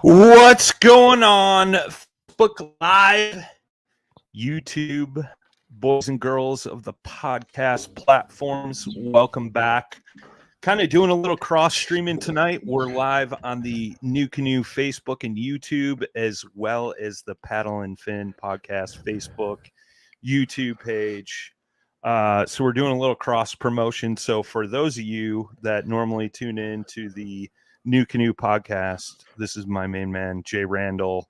What's going on? Facebook Live, YouTube, boys and girls of the podcast platforms, welcome back. Kind of doing a little cross streaming tonight. We're live on the New Canoe Facebook and YouTube, as well as the Paddle and Fin podcast Facebook, YouTube page. So we're doing a little cross promotion. So for those of you that normally tune in to the New Canoe podcast, this is my main man, Jay Randall,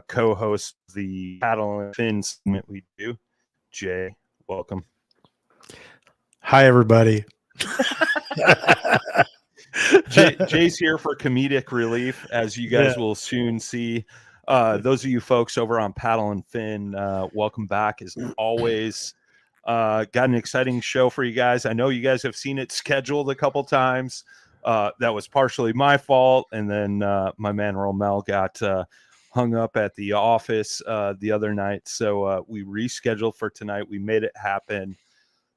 co-host the Paddle and Fin segment we do. Jay, welcome. Hi, everybody. Jay's here for comedic relief, as you guys will soon see. Those of you folks over on Paddle and Fin, welcome back as always. Got an exciting show for you guys. I know you guys have seen it scheduled a couple times. That was partially my fault, and then my man Romel got hung up at the office the other night, so we rescheduled for tonight. We made it happen.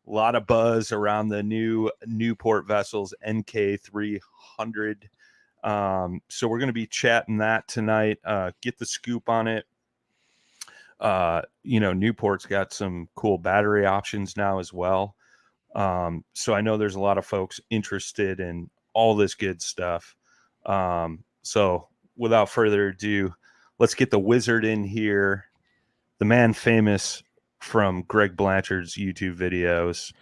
A lot of buzz around the new Newport Vessels NK300. So we're going to be chatting that tonight. Get the scoop on it. Newport's got some cool battery options now as well. So I know there's a lot of folks interested in all this good stuff. So without further ado, let's get the wizard in here. The man famous from Greg Blanchard's YouTube videos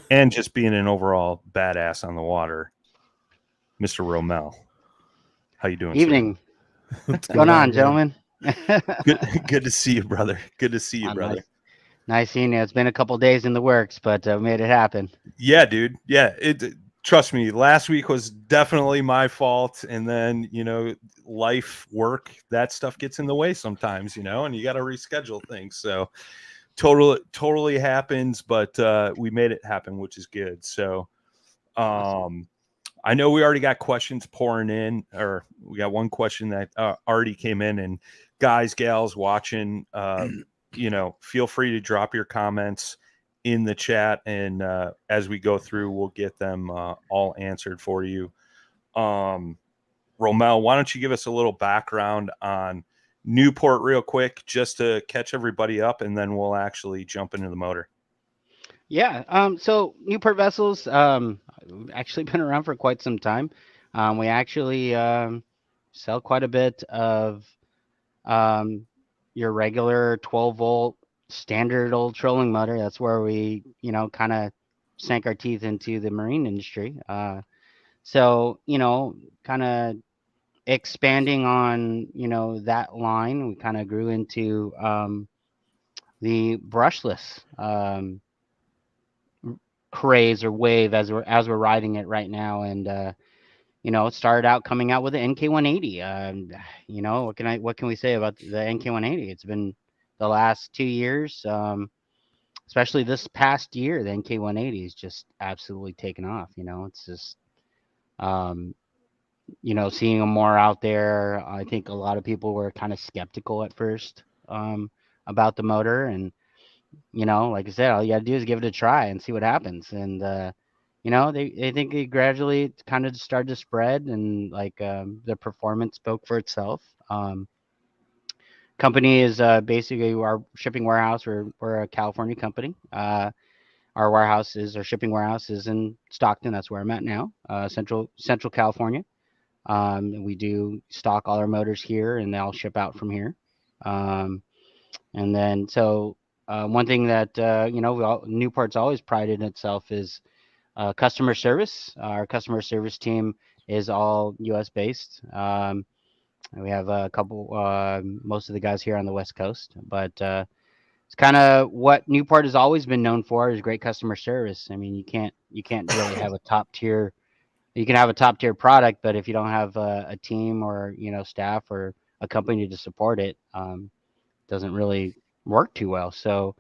and just being an overall badass on the water, Mr. Romel. How you doing? Evening. Sir? What's going on, gentlemen? Good to see you, brother. Good to see you, brother. Nice seeing you. It's been a couple days in the works, but made it happen. Yeah, dude. Yeah, trust me, last week was definitely my fault, and then life, work, that stuff gets in the way sometimes, and you got to reschedule things. So totally happens, but we made it happen, which is good. So awesome. I know we already got questions pouring in, or we got one question that already came in, and guys, gals watching, feel free to drop your comments in the chat, and as we go through, we'll get them all answered for you. Romel, why don't you give us a little background on Newport real quick, just to catch everybody up, and then we'll actually jump into the motor. Yeah. So Newport Vessels, actually been around for quite some time. We actually sell quite a bit of your regular 12-volt standard old trolling motor. That's where we, kind of sank our teeth into the marine industry. So, kind of expanding on, that line, we kind of grew into the brushless craze or wave as we're riding it right now. And it started out coming out with the NK180. What can we say about the NK180? It's been the last 2 years, especially this past year, the NK180 is just absolutely taken off. It's just seeing them more out there. I think a lot of people were kind of skeptical at first about the motor, and like I said, all you got to do is give it a try and see what happens. And they think it gradually kind of started to spread, and the performance spoke for itself. Company is basically our shipping warehouse. We're a California company. Our shipping warehouse is in Stockton. That's where I'm at now, Central California. We do stock all our motors here, and they all ship out from here. And then one thing that Newport's always prided itself is customer service. Our customer service team is all U.S. based. We have a couple, most of the guys here on the West Coast, but it's kind of what Newport has always been known for, is great customer service. I mean, you can't really have a top tier. You can have a top tier product, but if you don't have a team or staff or a company to support it, doesn't really work too well. So,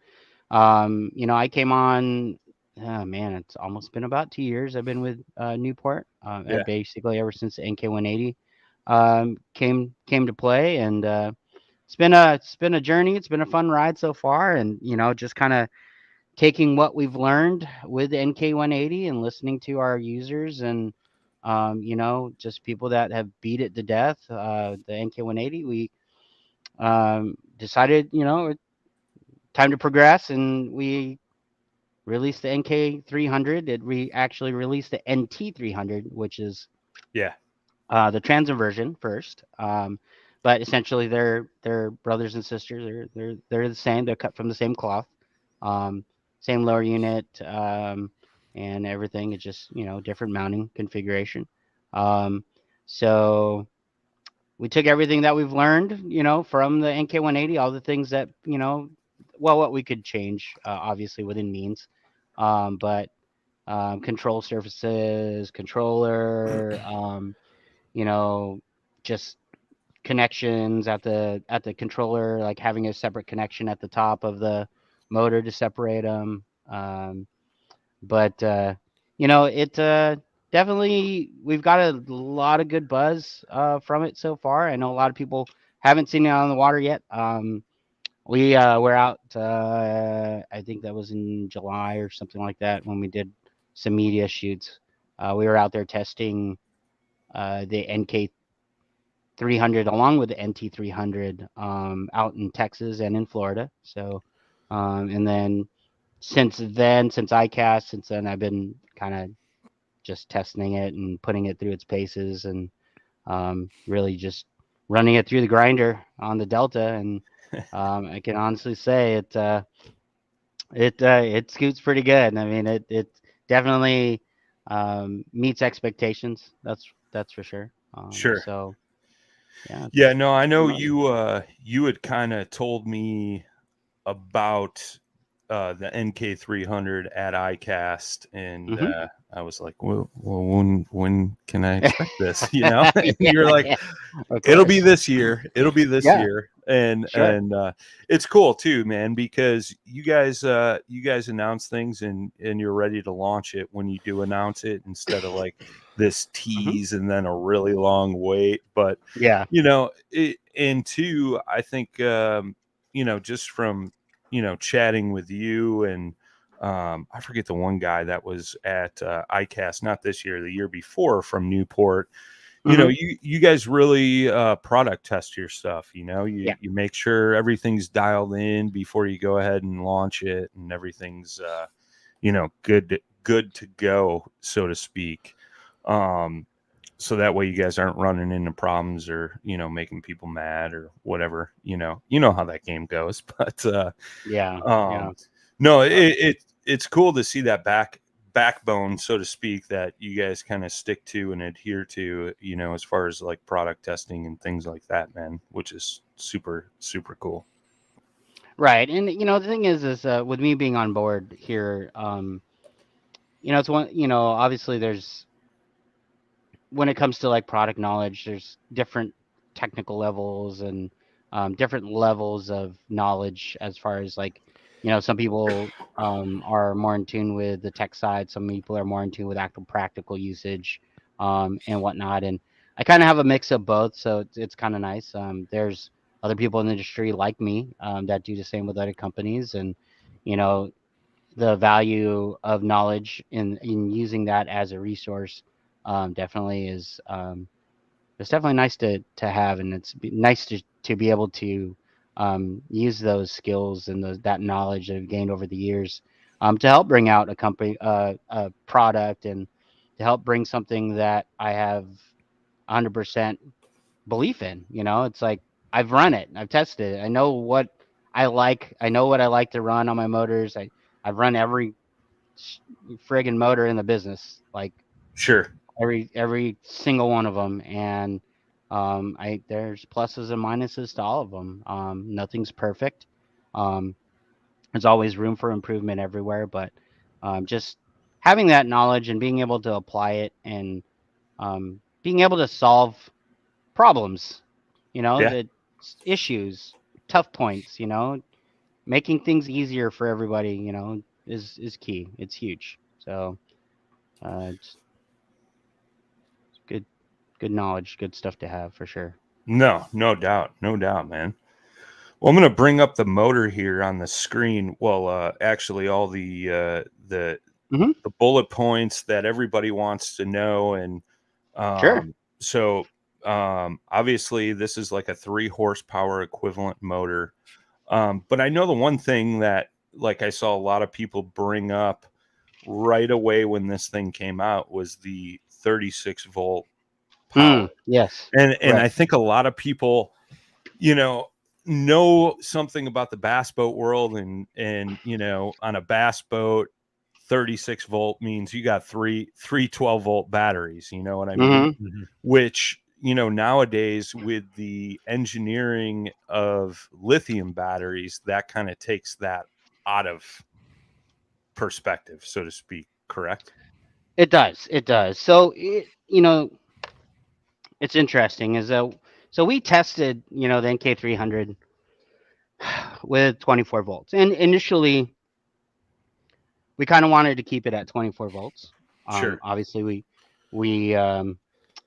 I came on. Oh man, it's almost been about 2 years I've been with Newport. And basically ever since the NK180 came to play, and it's been a journey. It's been a fun ride so far, and just kind of taking what we've learned with the NK180 and listening to our users, and Just people that have beat it to death. The NK180, we decided, time to progress, and we released the NK300. We actually released the NT300, which is Yeah. the transit version first. But essentially, they're brothers and sisters. They're the same. They're cut from the same cloth, same lower unit, and everything. It's just different mounting configuration. So we took everything that we've learned, from the NK180, all the things that what we could change, obviously within means, but control surfaces, controller, just connections at the controller, like having a separate connection at the top of the motor to separate them. But it definitely, we've got a lot of good buzz from it so far. I know a lot of people haven't seen it on the water yet. We were out, I think that was in July or something like that, when we did some media shoots. We were out there testing the NK300 along with the NT300 out in Texas and in Florida. So, and then since then, I've been kind of just testing it and putting it through its paces, and really just running it through the grinder on the Delta. And I can honestly say it scoots pretty good. I mean, it definitely meets expectations. That's for sure. Sure. So yeah. Yeah, no, I know you had kind of told me about the NK300 at ICAST, and I was like, well, when can I expect this? And you're like, it'll be this year. It'll be this year. And Sure. it's cool too, man, because you guys announce things and you're ready to launch it when you do announce it, instead of like this tease and then a really long wait. But Yeah. and two, I think just from chatting with you, and I forget the one guy that was at ICAST, not this year, the year before, from Newport. You guys really product test your stuff. You make sure everything's dialed in before you go ahead and launch it, and everything's good to go, so to speak. So that way you guys aren't running into problems, or making people mad or whatever. You know how that game goes. But Yeah. no, it's cool to see that backbone, so to speak, that you guys kind of stick to and adhere to, as far as like product testing and things like that, man, which is super, super cool. Right. And the thing is with me being on board here, it's one, obviously there's, when it comes to like product knowledge, there's different technical levels and different levels of knowledge, as far as like, some people are more in tune with the tech side. Some people are more in tune with actual practical usage and whatnot. And I kind of have a mix of both. So it's kind of nice. There's other people in the industry like me that do the same with other companies. And, the value of knowledge in using that as a resource definitely is it's definitely nice to have, and it's nice to be able to use those skills and that knowledge that I've gained over the years to help bring out a company a product, and to help bring something that I have 100% belief in. It's like, I've run it, I've tested it, I know what I like. I know what I like to run on my motors. I've run every friggin' motor in the business, like Sure. every single one of them. And there's pluses and minuses to all of them. Nothing's perfect. There's always room for improvement everywhere, but just having that knowledge and being able to apply it, and being able to solve problems, Yeah. the issues, tough points, making things easier for everybody, is key. It's huge. So it's good knowledge, good stuff to have for sure. No doubt, man. Well, I'm going to bring up the motor here on the screen. Well, actually, all the bullet points that everybody wants to know, and Sure. So obviously this is like a 3 horsepower equivalent motor. But I know the one thing that like I saw a lot of people bring up right away when this thing came out was the 36 volt power. Yes. And I Correct. think a lot of people, know something about the bass boat world and on a bass boat 36 volt means you got three 12-volt batteries, you know what I mean? Mm-hmm. Mhm. Which, nowadays with the engineering of lithium batteries, that kind of takes that out of perspective, so to speak, correct? It does. It does. So it's interesting. So we tested the NK300 with 24 volts, and initially we kind of wanted to keep it at 24 volts. Sure. Obviously, we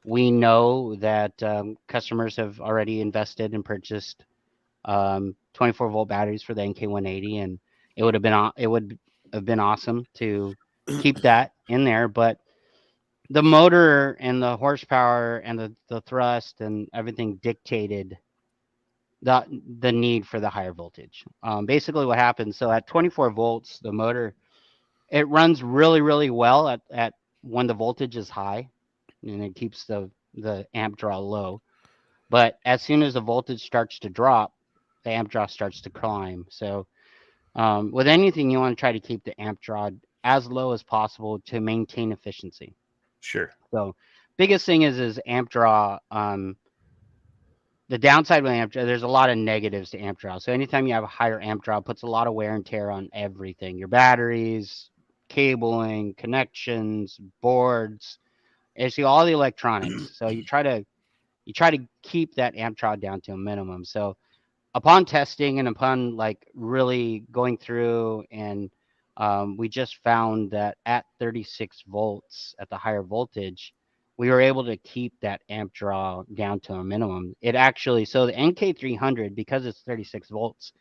we know that customers have already invested and purchased 24 volt batteries for the NK180, and it would have been awesome to keep that in there. But the motor and the horsepower and the thrust and everything dictated the the need for the higher voltage. Basically, what happens? So at 24 volts, the motor it runs really really well at when the voltage is high, and it keeps the amp draw low. But as soon as the voltage starts to drop, the amp draw starts to climb. So with anything, you want to try to keep the amp draw as low as possible to maintain efficiency. Sure. So biggest thing is amp draw. The downside with amp draw, there's a lot of negatives to amp draw. So anytime you have a higher amp draw, it puts a lot of wear and tear on everything: your batteries, cabling, connections, boards, basically all the electronics. So you try to keep that amp draw down to a minimum. So upon testing and upon like really going through and we just found that at 36 volts at the higher voltage, we were able to keep that amp draw down to a minimum. It actually, so the NK300, because it's 36 volts,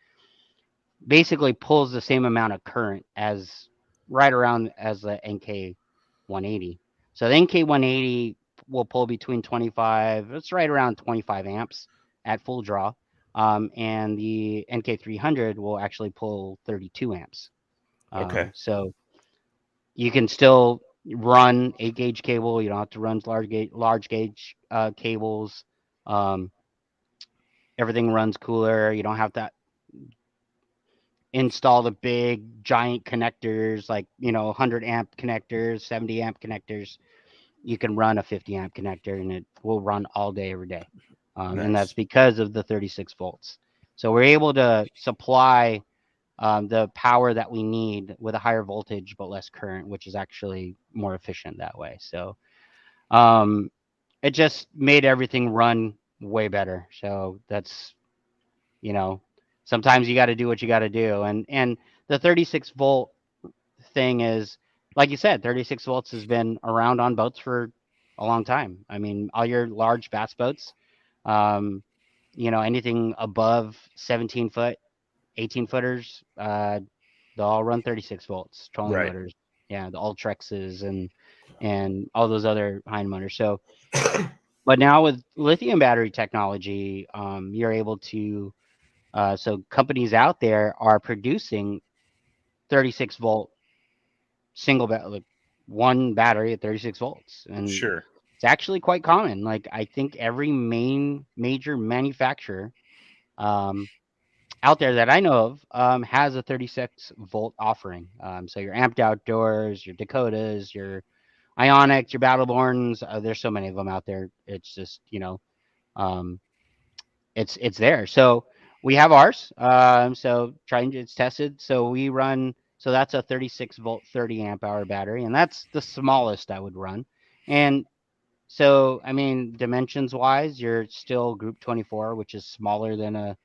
basically pulls the same amount of current as right around as the NK180. So the NK180 will pull between 25, it's right around 25 amps at full draw. And the NK300 will actually pull 32 amps. Okay. So you can still run 8 gauge cable. You don't have to run large gauge cables. Um, Everything runs cooler. You don't have to install the big giant connectors like 100 amp connectors, 70 amp connectors. You can run a 50 amp connector and it will run all day every day. And that's Nice. because of the 36 volts. So we're able to supply the power that we need with a higher voltage but less current, which is actually more efficient that way. So um, it just made everything run way better. So that's you know sometimes you got to do what you got to do, and the 36 volt thing is, like you said, 36 volts has been around on boats for a long time. I mean, all your large bass boats, um, anything above 17 foot, 18 footers, they'll all run 36 volts trolling Right. motors. Yeah, the Ultrexes and all those other Hind motors. So but now with lithium battery technology, you're able to so companies out there are producing 36 volt like one battery at 36 volts, and Sure. it's actually quite common. Like I think every major manufacturer um, out there that I know of has a 36 volt offering. So your Amped Outdoors, your Dakotas, your Ionics, your Battleborns, there's so many of them out there. It's just um, it's there. So we have ours. So trying it's tested. So we run. So that's a 36 volt, 30 amp hour battery, and that's the smallest I would run. And so I mean, dimensions wise, you're still Group 24, which is smaller than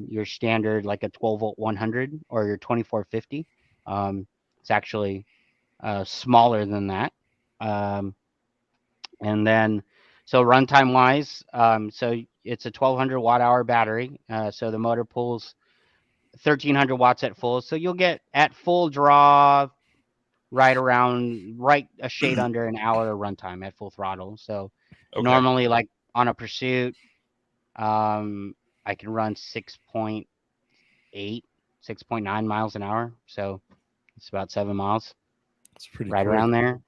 your standard like a 12 volt 100 or your 2450. It's actually smaller than that. Um, and then, so runtime wise, so it's a 1200 watt hour battery. So the motor pulls 1300 watts at full. So you'll get at full draw right a shade under an hour runtime at full throttle. So normally, like on a pursuit, I can run 6.8, 6.9 miles an hour. So it's about 7 miles, It's pretty right quick. around there.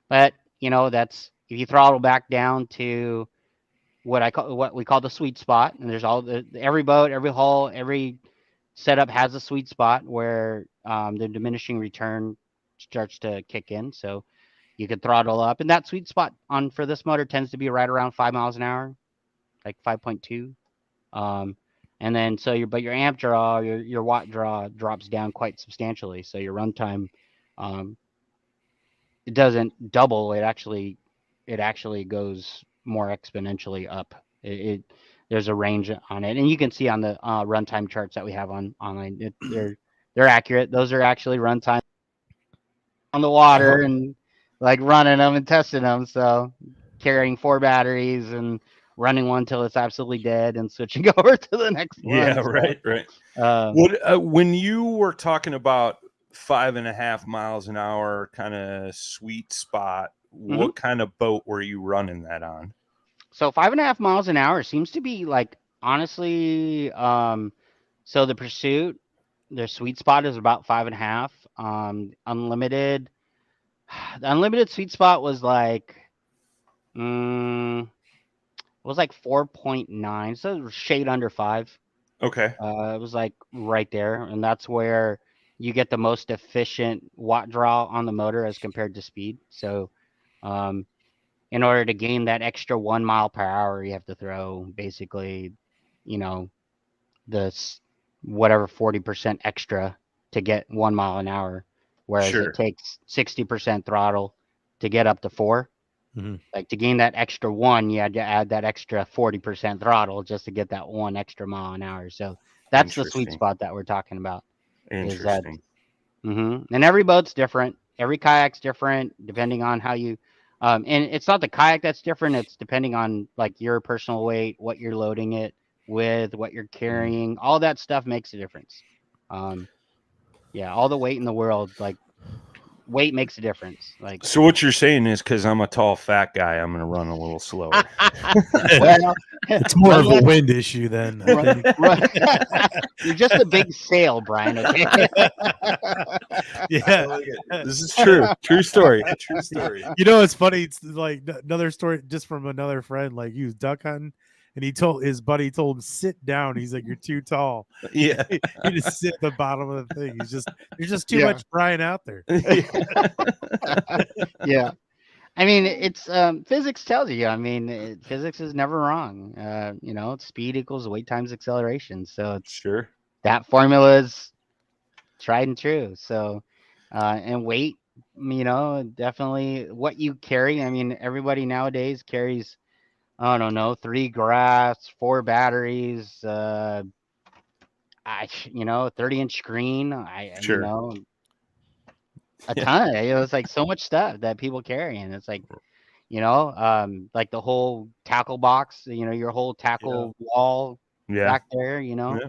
But that's if you throttle back down to what we call the sweet spot, and there's every boat, every hull, every setup has a sweet spot where the diminishing return starts to kick in. So you could throttle up, and that sweet spot for this motor tends to be right around 5 miles an hour, like 5.2. And then your amp draw, your watt draw drops down quite substantially. So your runtime, it doesn't double. It actually goes more exponentially up. There's a range on it, and you can see on the runtime charts that we have online. They're accurate. Those are actually runtime on the water and like running them and testing them. So carrying 4 batteries and running one till it's absolutely dead and switching over to the next one. Yeah, So, right. When you were talking about 5.5 miles an hour kind of sweet spot, what kind of boat were you running that on? So 5.5 miles an hour seems to be like, honestly, so the Pursuit, their sweet spot is about 5.5. Unlimited, the unlimited sweet spot was like, it was like 4.9, so it was shade under 5. Okay. It was like right there, and that's where you get the most efficient watt draw on the motor as compared to speed. So, in order to gain that extra 1 mile per hour, you have to throw basically, the whatever 40% extra to get 1 mile an hour, whereas Sure. it takes 60% throttle to get up to 4. Like to gain that extra 1, you had to add that extra 40% throttle just to get that 1 extra mile an hour. So that's the sweet spot that we're talking about. Interesting. And every boat's different. Every kayak's different depending on how you. And it's not the kayak that's different. It's depending on like your personal weight, what you're loading it with, what you're carrying. All that stuff makes a difference. Yeah, all the weight in the world, like weight makes a difference. Like, so what you're saying is because I'm a tall, fat guy, I'm going to run a little slower. well, It's more of a wind issue then. You're just a big sail, Brian. Okay. Yeah, this is true. True story. True story. It's funny. It's like another story just from another friend. Like he was duck hunting, and his buddy told him sit down. He's like, "You're too tall." Yeah. He just sit at the bottom of the thing. There's just too much Brian out there. Yeah. I mean, it's physics tells you. I mean, physics is never wrong. Speed equals weight times acceleration. So it's Sure. That formula is tried and true. So, and weight, definitely what you carry. I mean, everybody nowadays carries, I don't know, 3 graphs, 4 batteries, 30-inch screen. Sure. A ton. It's like so much stuff that people carry, and it's like, like the whole tackle box, your whole tackle wall back there, Yeah.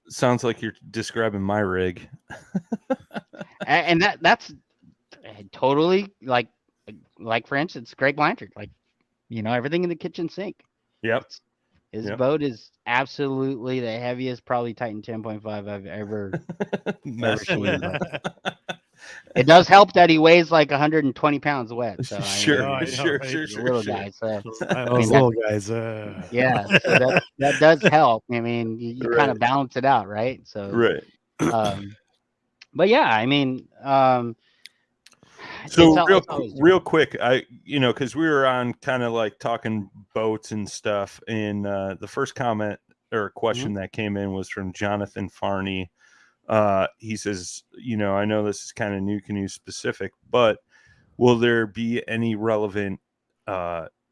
Sounds like you're describing my rig. and that's totally like for instance, Greg Blanchard, like, everything in the kitchen sink. Yep. His boat is absolutely the heaviest, probably Titan 10.5 I've ever seen. It does help that he weighs like 120 pounds wet. So Sure. Little guy. So little guys. Yeah, so that does help. I mean, you kind of balance it out, right? So right. But yeah, I mean, so real quick, because we were on kind of like talking boats and stuff, and the first comment or question that came in was from Jonathan Farney. He says, I know this is kind of new canoe specific, but will there be any relevant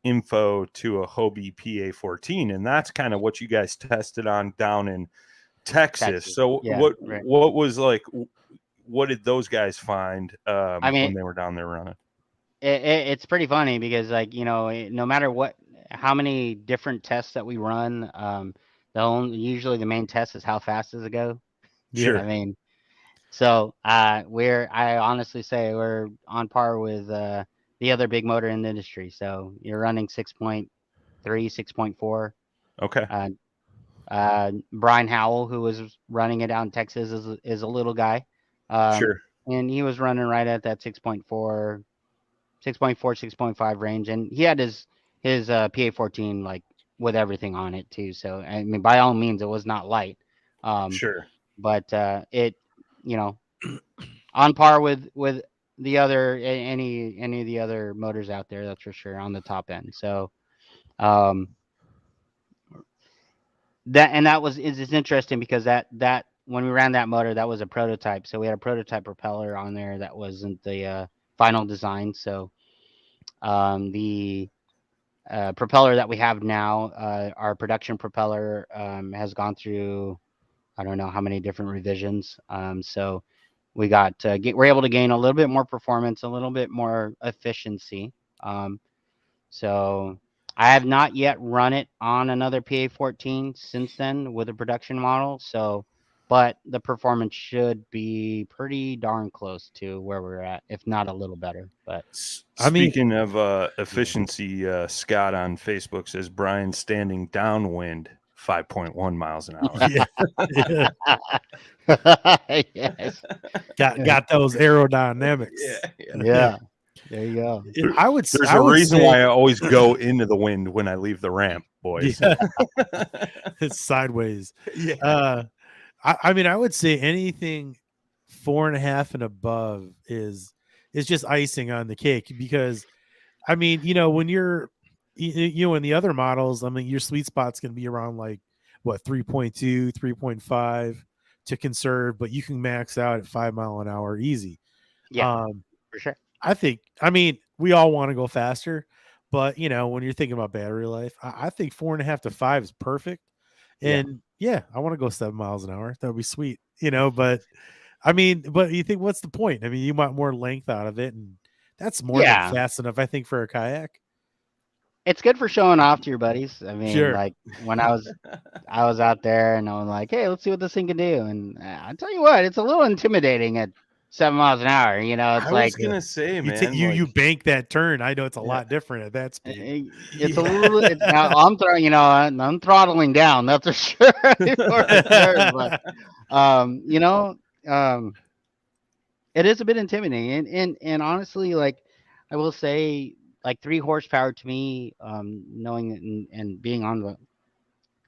info to a Hobie PA14? And that's kind of what you guys tested on down in Texas. So what was like? What did those guys find when they were down there running? It's pretty funny because, like, no matter how many different tests that we run, usually the main test is how fast does it go. Sure. I mean, So I honestly say we're on par with the other big motor in the industry. So you're running 6.3, 6.4. Okay. Brian Howell, who was running it out in Texas, is a little guy, Sure. and he was running right at that 6.4, 6.4, 6.5 range, and he had his PA14 like with everything on it too. So I mean, by all means, it was not light, Sure. but it, you know, on par with the other any of the other motors out there, that's for sure on the top end. So um, that was is interesting because that when we ran that motor, that was a prototype. So we had a prototype propeller on there that wasn't the final design. So the propeller that we have now, our production propeller, has gone through I don't know how many different revisions. So we got we're able to gain a little bit more performance, a little bit more efficiency. Um, so I have not yet run it on another PA14 since then with a production model. So, but the performance should be pretty darn close to where we're at, if not a little better. But I mean, Speaking of efficiency, Scott on Facebook says Brian standing downwind 5.1 miles an hour. yeah, yeah. yes, Got those aerodynamics. yeah, there you go. There's I a would reason say, why I always go into the wind when I leave the ramp, boys. yeah, it's sideways. Yeah. I mean, I would say anything 4.5 and above is just icing on the cake because I mean, when in the other models, I mean, your sweet spot's going to be around like what 3.2, 3.5 to conserve, but you can max out at 5 mile an hour easy. Yeah, Um, for sure. I mean, we all want to go faster, but when you're thinking about battery life, I think 4.5 to 5 is perfect. Yeah, And yeah, I want to go 7 miles an hour. That would be sweet, but I mean, but you think what's the point? I mean, you want more length out of it, and that's more than yeah. fast enough, I think, for a kayak. It's good for showing off to your buddies. I mean, Sure. like when I was out there and I'm like, hey, let's see what this thing can do. And I tell you what, it's a little intimidating at 7 miles an hour. It's I was like Yeah. gonna say, You man, you like, bank that turn. I know it's a yeah, lot different at that speed. it's a yeah. little. I'm throwing, I'm throttling down. That's for sure. Before it turns, but um, you know, um, it is a bit intimidating. And honestly, like I will say, like 3 horsepower to me, knowing and being on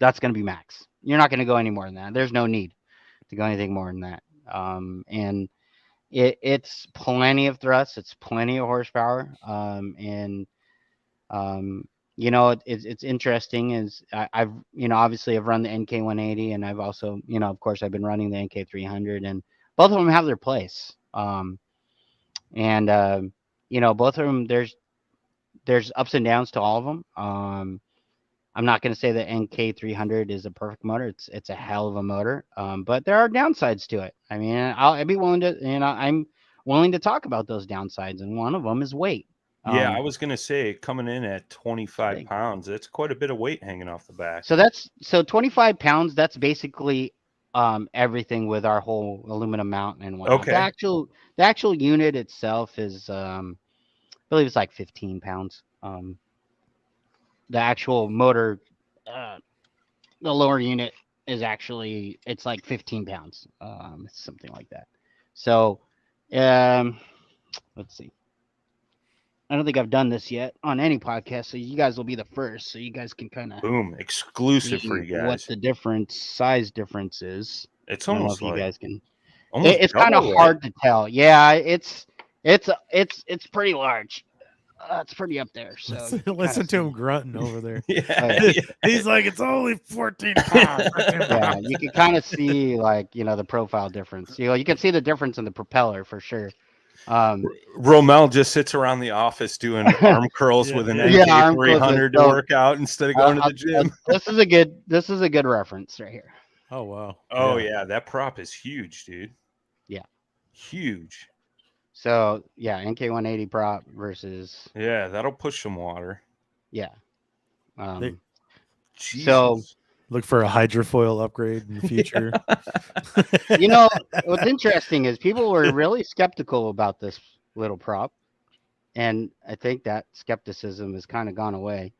that's going to be max. You're not going to go any more than that. There's no need to go anything more than that. And it's plenty of thrust. It's plenty of horsepower. And um, it's interesting is I've obviously I've run the NK 180 and I've also of course I've been running the NK 300 and both of them have their place. And both of them there's ups and downs to all of them. I'm not going to say the NK 300 is a perfect motor. It's a hell of a motor, but there are downsides to it. I mean, I'd be willing to, I'm willing to talk about those downsides, and one of them is weight. Yeah, I was gonna say coming in at 25 Big. pounds, that's quite a bit of weight hanging off the back. So 25 pounds. That's basically everything with our whole aluminum mount and whatnot. Okay. The actual unit itself is I believe it's like 15 pounds. The actual motor, uh, the lower unit is actually it's like 15 pounds, something like that. So, um, let's see. I don't think I've done this yet on any podcast, so you guys will be the first. So you guys can kind of Boom, exclusive for see you what guys. the size difference is. It's I don't know almost if you like guys can. almost It's kind of double, right? hard to tell. Yeah, it's pretty large. It's pretty up there. So you can Listen kinda to him see. grunting over there. Yeah, Yeah. yeah. He's like, it's only 14 pounds. 14 Yeah, pounds. you can kind of see like the profile difference. You can see the difference in the propeller for sure. Um, Romel just sits around the office doing arm curls Yeah, with an yeah. yeah, NK arm closes. 300 to So work out instead of going to the gym. this is a good reference right here. Oh, wow. Oh yeah, that prop is huge, dude. Yeah. Huge. So yeah, NK 180 prop versus Yeah, that'll push some water. yeah. They, So Jesus. Look for a hydrofoil upgrade in the future. You know, what's interesting is people were really skeptical about this little prop, and I think that skepticism has kind of gone away.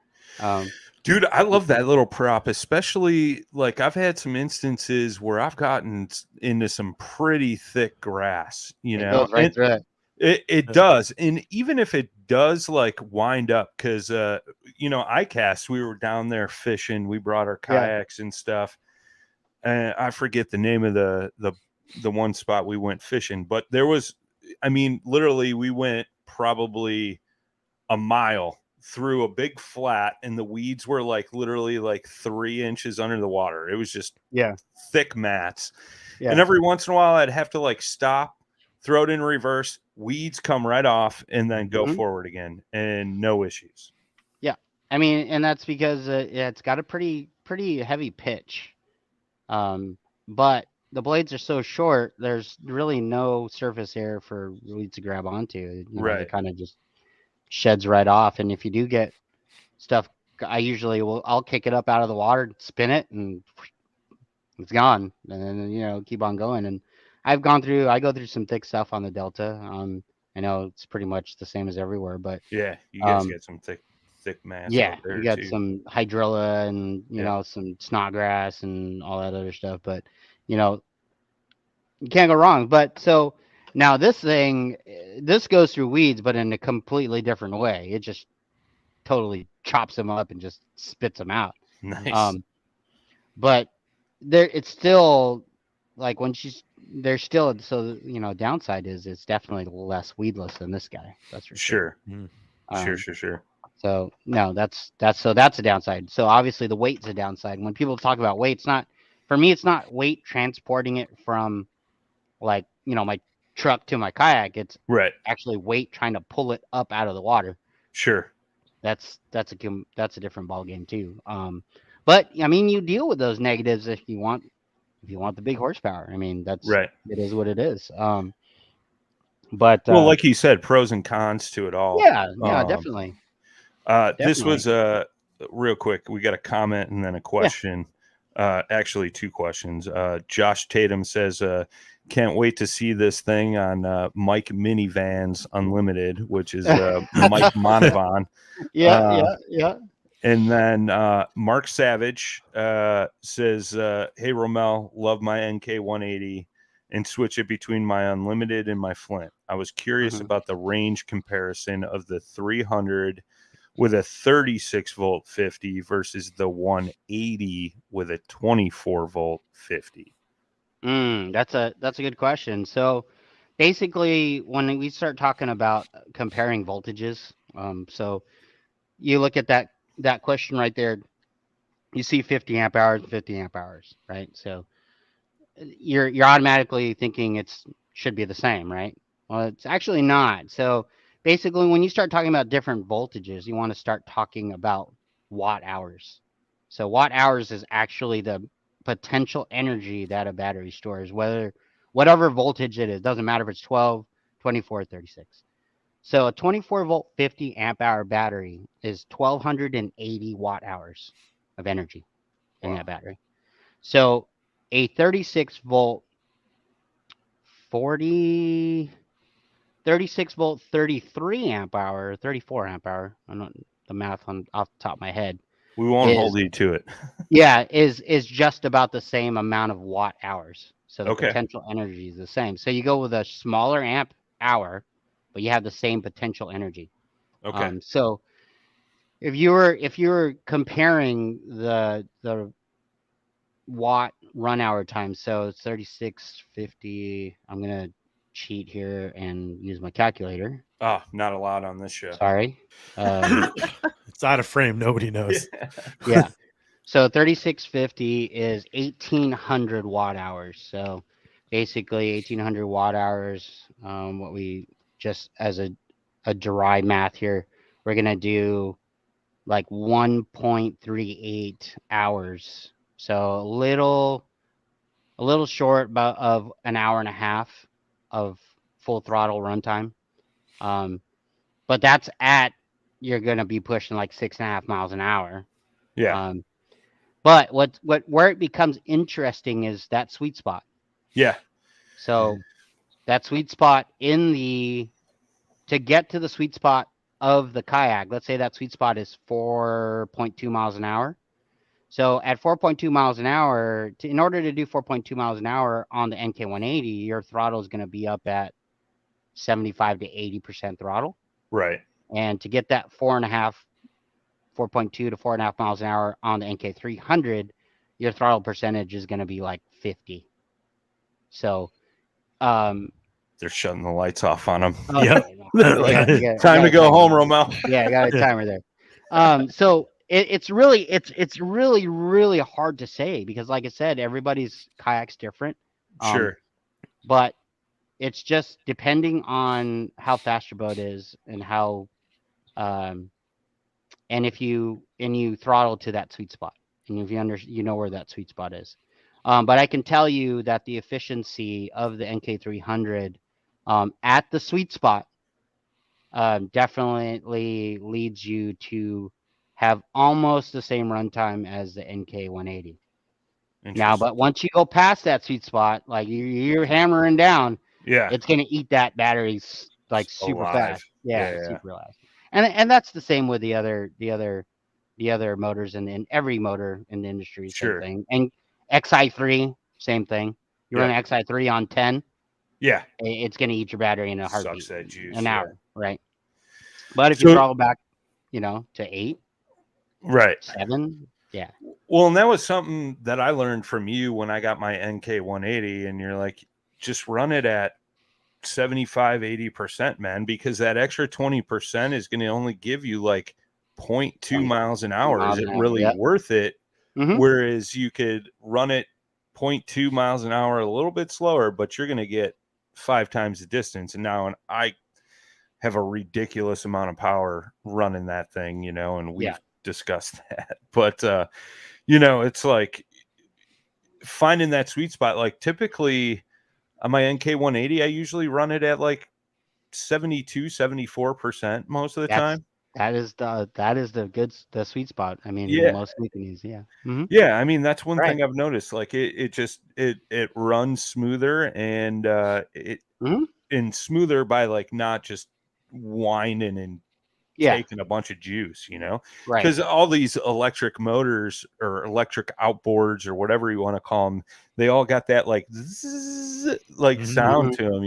Dude, I love that little prop, especially like I've had some instances where I've gotten into some pretty thick grass, you It know, goes right and through it. it does. And even if it does like wind up, because, you know, ICAST, we were down there fishing, we brought our Yeah. kayaks and stuff. And I forget the name of the one spot we went fishing, but there was, I mean, literally we went probably a mile through a big flat and the weeds were like literally like 3 inches under the water. It was just Yeah. thick mats. Yeah. And every once in a while I'd have to like stop, throw it in reverse, weeds come right off, and then go Mhm. forward again, and no issues. Yeah. I mean, and that's because it's got a pretty heavy pitch. But the blades are so short, there's really no surface area for weeds to grab onto. You know, Right. it kind of just sheds right off. And if you do get stuff, I'll kick it up out of the water, spin it, and it's gone. And then, you know, keep on going. And I go through some thick stuff on the Delta. I know it's pretty much the same as everywhere, but Yeah, you guys um, get some thick mats yeah, out there you got too. some hydrilla and, you Yeah. know, some snodgrass and all that other stuff. But, you know, you can't go wrong. But so now this goes through weeds, but in a completely different way. It just totally chops them up and just spits them out. Nice. But it's still like there's still, so, you know, downside is it's definitely less weedless than this guy. That's for sure. Sure. So no, that's a downside. So obviously the weight's a downside. When people talk about weight, it's not weight transporting it from, like, you know, my truck to my kayak. It's Right. actually weight trying to pull it up out of the water. Sure. That's a different ball game too. But I mean, you deal with those negatives if you want the big horsepower. I mean, Right. it is what it is. But Well, like you said, pros and cons to it all. yeah, definitely. This was real quick. We got a comment and then a question. Actually, 2 questions. Josh Tatum says, "Can't wait to see this thing on Mike Minivans Unlimited," which is Mike Monavon. Yeah. And then Mark Savage says, "Hey Romel, love my NK 180 and switch it between my Unlimited and my Flint. I was curious Mhm. about the range comparison of the 300 with a 36 volt 50 versus the 180 with a 24 volt 50." That's a good question. So basically, when we start talking about comparing voltages, so you look at that question right there, you see 50 amp hours, 50 amp hours, right? So you're automatically thinking it's should be the same, right? Well, it's actually not. So basically, when you start talking about different voltages, you want to start talking about watt hours. So watt hours is actually the potential energy that a battery stores, whatever voltage it is. Doesn't matter if it's 12, 24, 36. So a 24 volt 50 amp hour battery is 1280 watt hours of energy in that battery. So a 36 volt 36 volt 33 amp hour, 34 amp hour, I don't know the math off the top of my head, We won't hold you to it. is just about the same amount of watt hours. So the Okay. potential energy is the same. So you go with a smaller amp hour, but you have the same potential energy. Okay. So if you were comparing the watt run hour time, so it's 3650. I'm gonna cheat here and use my calculator. Oh, not allowed on this show. Sorry. It's out of frame. Nobody knows. Yeah. So 3650 is 1800 watt hours. So basically 1800 watt hours. What we just as a dry math here, we're gonna do like 1.38 hours. So a little short of an hour and a half of full throttle runtime. But that's you're gonna be pushing like 6.5 miles an hour. Yeah. But where it becomes interesting is that sweet spot. Yeah. So that sweet spot to get to the sweet spot of the kayak, let's say that sweet spot is 4.2 miles an hour. So at 4.2 miles an hour, in order to do 4.2 miles an hour on the NK180, your throttle is going to be up at 75 to 80% throttle. Right. And to get that 4.2 to 4.5 miles an hour on the NK300, your throttle percentage is going to be like 50. So, They're shutting the lights off on them. Yep. okay, no, They're I got, like, I Time got to a go timer home, there. Romel. Yeah, I got a timer there. So it's really really hard to say because, like I said, everybody's kayak's different. Sure. But it's just depending on how fast your boat is and how, and if you throttle to that sweet spot, and if you know where that sweet spot is. But I can tell you that the efficiency of the NK300 at the sweet spot definitely leads you to have almost the same runtime as the NK180. Now, Interesting. but once you go past that sweet spot, like you're hammering down, Yeah. it's gonna eat that battery like super Alive. fast. Yeah, Yeah. super fast. And that's the same with the other motors in every motor in the industry, same Sure. thing. And XI3, same thing. You run Yeah. an XI3 on 10, Yeah. it's gonna eat your battery in a Sucks heartbeat, that juice. an Yeah. hour, right? But if you So throttle back, to 8, right. 7, yeah. Well, and that was something that I learned from you when I got my NK180, and you're like, just run it at 75, 80%, man, because that extra 20% is going to only give you like 0.2 miles an hour. Is Miles it an hour. really Yep. worth it? Mm-hmm. Whereas you could run it 0.2 miles an hour a little bit slower, but you're going to get 5 times the distance. And now I have a ridiculous amount of power running that thing, and we've discussed that. But, it's like finding that sweet spot. Like typically on my NK180, I usually run it at like 72, 74% most of the time. That is the sweet spot. I mean, Yeah. most companies, yeah. Mm-hmm. Yeah. I mean, that's one Right. thing I've noticed. Like it runs smoother and Mm-hmm. and smoother by like not just whining and Yeah. taking a bunch of juice, Right. because all these electric motors or electric outboards or whatever you want to call them, they all got that like zzz, like sound to them,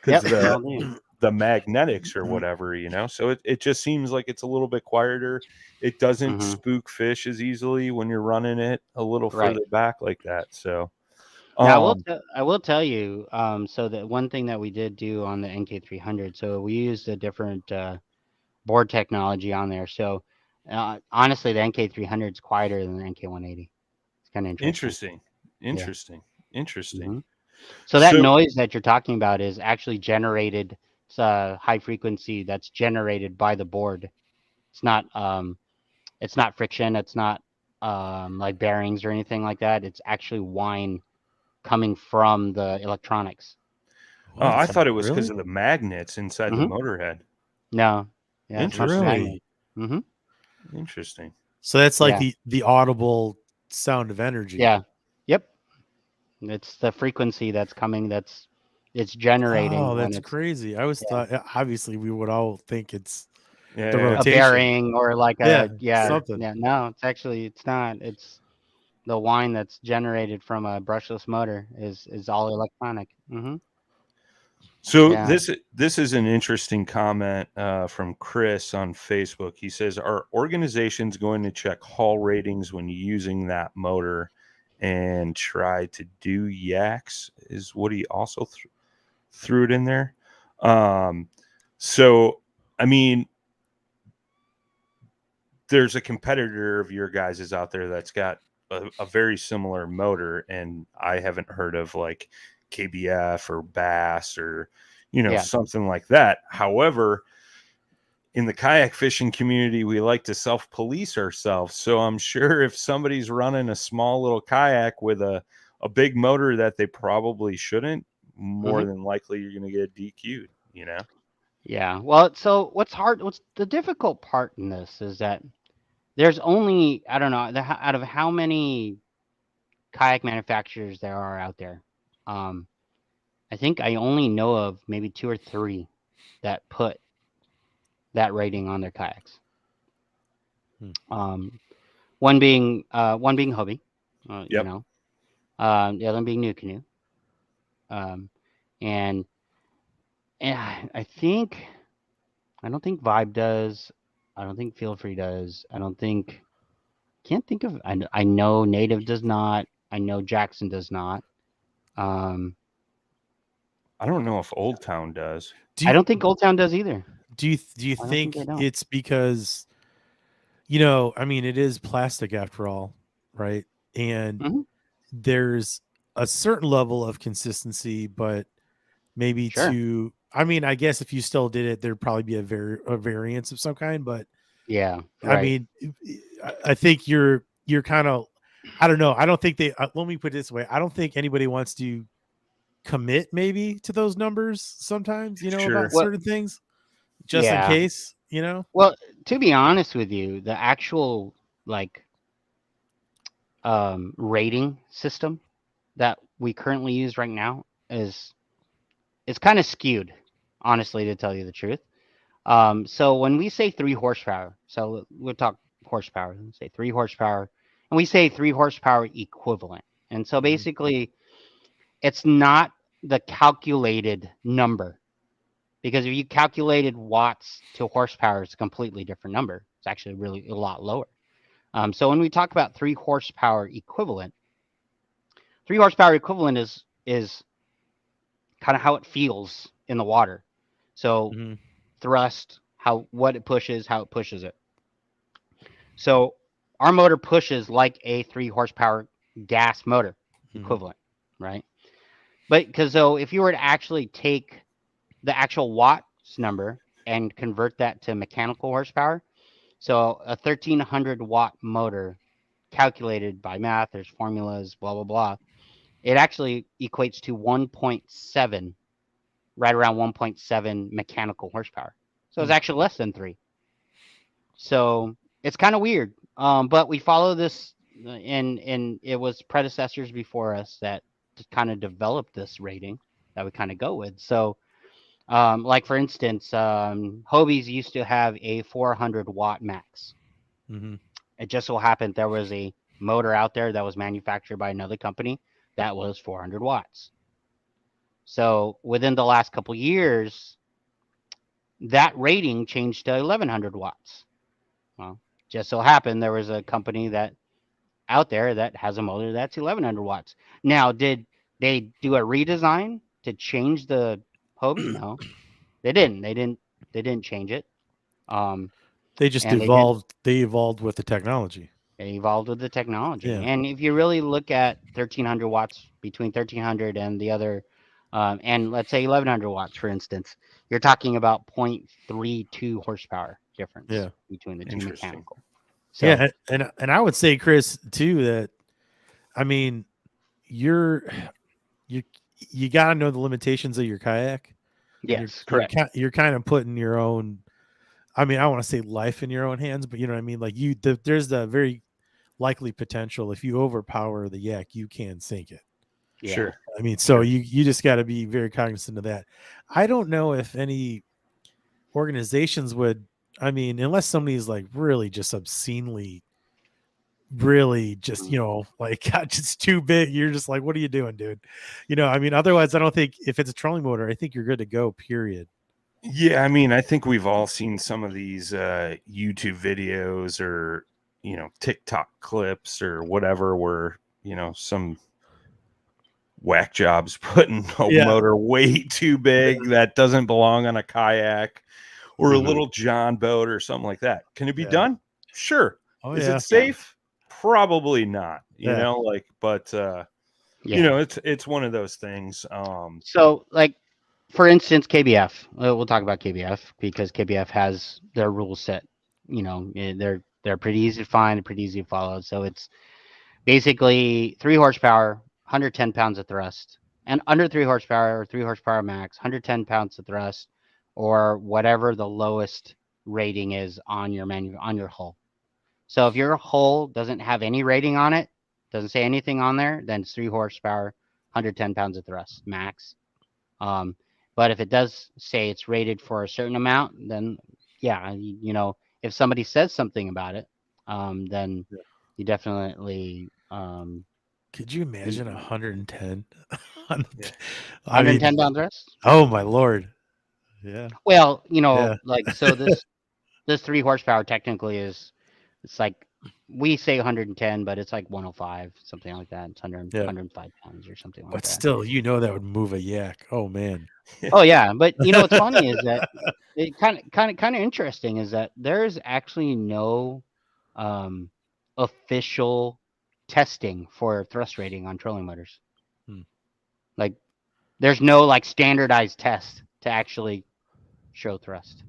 because Yep. they all do. the magnetics or whatever, so it just seems like it's a little bit quieter. It doesn't Mm-hmm. spook fish as easily when you're running it a little Right. further back like that. So Now I will tell you. So that one thing that we did do on the NK300. So we used a different board technology on there. So honestly, the NK300 is quieter than the NK180. It's kind of interesting. interesting. Mm-hmm. So that So noise that you're talking about is actually generated. It's a high frequency that's generated by the board. It's not friction. It's not like bearings or anything like that. It's actually whine coming from the electronics. I what? thought it was because Really? of the magnets inside the Mm-hmm. motor head. No, yeah, it's not the Interesting. magnet. Really? Mm-hmm. Interesting. So that's like Yeah. the audible sound of energy. Yeah. Yep. It's the frequency that's coming. It's generating Oh, when that's it's crazy. I always thought obviously we would all think it's Yeah. the yeah. a rotation. bearing or like Yeah, yeah. something. No, it's not. It's the whine that's generated from a brushless motor is all electronic. Mm-hmm. So Yeah. this is an interesting comment from Chris on Facebook. He says, "Are organizations going to check hull ratings when using that motor and try to do yaks?" Is what he also threw it in there. So I mean, there's a competitor of your guys' out there that's got a very similar motor, and I haven't heard of like KBF or Bass or Yeah. something like that. However, in the kayak fishing community, we like to self-police ourselves. So I'm sure if somebody's running a small little kayak with a big motor that they probably shouldn't, more Mm-hmm. than likely you're going to get DQ'd, Yeah. Well, so what's the difficult part in this is that there's only, I don't know, out of how many kayak manufacturers there are out there. Um, I think I only know of maybe 2 or 3 that put that rating on their kayaks. Hmm. One being Hobie, you Yep. know, the other one being New Canoe, um, and I don't think Vibe does. I don't think Feel Free does. I don't think can't think of. I know Native does not. I know Jackson does not. Um, I don't know if Old Town does. Do I you don't think Old Town does either. do you I don't think think they don't. it's because I mean, it is plastic after all, right? And Hmm. there's a certain level of consistency, but maybe Sure. I mean, I guess if you still did it, there'd probably be a variance of some kind. But Yeah. I Right. mean, I think you're kind of, I don't know. I don't think let me put it this way. I don't think anybody wants to commit maybe to those numbers sometimes, about Sure. Well, certain things just in yeah. case. Well, to be honest with you, the actual like rating system that we currently use right now is kind of skewed, honestly, to tell you the truth. So when we say 3 horsepower, so we'll talk horsepower, let's say 3 horsepower, and we say 3 horsepower equivalent. And so Mhm. basically, it's not the calculated number because if you calculated watts to horsepower, it's a completely different number. It's actually really a lot lower. So when we talk about 3 horsepower equivalent, 3 horsepower equivalent is kind of how it feels in the water. So Mhm. thrust, what it pushes, how it pushes it. So our motor pushes like a 3 horsepower gas motor Mhm. equivalent, right? But because so if you were to actually take the actual watts number and convert that to mechanical horsepower, so a 1300 watt motor calculated by math, there's formulas, blah blah blah. It actually equates to 1.7, right around 1.7 mechanical horsepower. So it's Hmm. actually less than 3. So it's kind of weird. But we follow this, and it was predecessors before us that kind of developed this rating that we kind of go with. So, like for instance, Hobies used to have a 400 watt max. Mhm. It just so happened there was a motor out there that was manufactured by another company that was 400 watts. So within the last couple years, that rating changed to 1100 watts. Well, just so happened there was a company that out there that has a motor that's 1100 watts. Now, did they do a redesign to change the Hobie? No, they didn't. They didn't change it. Um, They just and they did. evolved. They evolved with the technology. They evolved with the technology. Yeah. And if you really look at 1300 watts between 1300 and the other, and let's say 1100 watts, for instance, you're talking about 0.32 horsepower difference Yeah. between the two Interesting. mechanical. So, Yeah. And I would say, Chris, too, that I mean, you're you you got to know the limitations of your kayak, and yes, correct. you're kind of putting your own. I mean, I want to say life in your own hands, but you know what I mean. Like there's the very likely potential if you overpower the yak, you can sink it. Yeah. Sure. I mean, so Sure. you just got to be very cognizant of that. I don't know if any organizations would. I mean, unless somebody's like really just obscenely, really just like God, just too big. You're just like, what are you doing, dude? I mean, otherwise, I don't think if it's a trolling motor, I think you're good to go. Period. Yeah, I mean, I think we've all seen some of these YouTube videos or TikTok clips or whatever where some whack jobs putting a Yeah. motor way too big that doesn't belong on a kayak or a Hmm. little John boat or something like that. Can it be Yeah. done? Sure. Oh Is it yeah. Yeah. safe? Probably not. Yeah. But Yeah. it's one of those things. So, like, for instance, KBF. We'll talk about KBF because KBF has their rule set. They're pretty easy to find, pretty easy to follow. So it's basically 3 horsepower, 110 pounds of thrust, and under 3 horsepower or 3 horsepower max, 110 pounds of thrust, or whatever the lowest rating is on your hull. So if your hull doesn't have any rating on it, doesn't say anything on there, then it's 3 horsepower, 110 pounds of thrust max. But if it does say it's rated for a certain amount, then yeah, if somebody says something about it, then you definitely Could you imagine 110? I 110 mean, pound thrust. oh my lord. Yeah. Well, Yeah. like so this 3 horsepower technically it's like we say 110, but it's like 105, something like that. It's 100, Yeah. 105 pounds or something like But that. still, that would move a yak. Oh man. Oh yeah, but what's funny is that it kind of interesting is that there's actually no official testing for thrust rating on trolling motors. Hmm. Like there's no like standardized test to actually show thrust.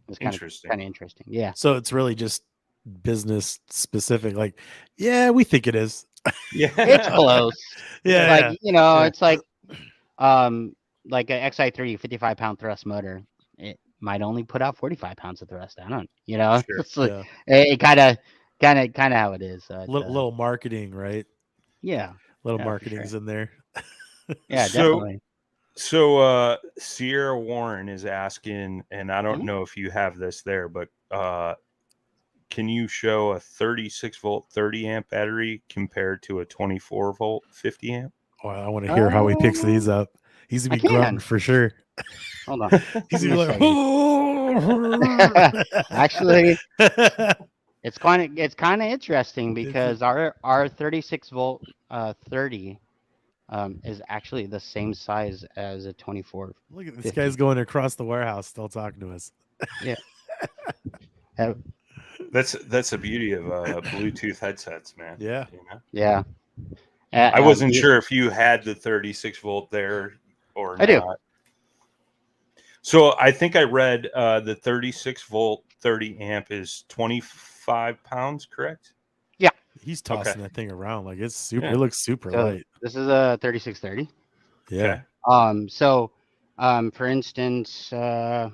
It's kind of interesting. Yeah. So it's really just business specific. Like, yeah, we think it is. Yeah. It's close. Yeah. Like, yeah. it's like like a XI3 55-pound thrust motor. It might only put out 45 pounds of thrust. I don't, Sure. it's like, Yeah. it kind of how it is. Little marketing, right? Yeah. Little Yeah, for marketing's sure. in there. Yeah, So- definitely. So Sierra Warren is asking, and I don't Mhm. know if you have this there, but can you show a 36 volt 30 amp battery compared to a 24 volt 50 amp? Oh, I want to hear how he picks these up. He's gonna I be grunting can. for sure. Hold on. He's Let gonna me be like, Actually, it's kind of interesting because our 36 volt 30 is actually the same size as a 24. look at this 50. guy's going across the warehouse, still talking to us. Yeah. That's the beauty of Bluetooth headsets, man. Yeah. Yeah. I wasn't sure if you had the 36 volt there or I not. do. So I think I read the 36 volt 30 amp is 25 pounds, correct? He's tossing that thing around like it's super. Yeah. It looks super So light. this is a 3630. Yeah. Okay. So, for instance, I'll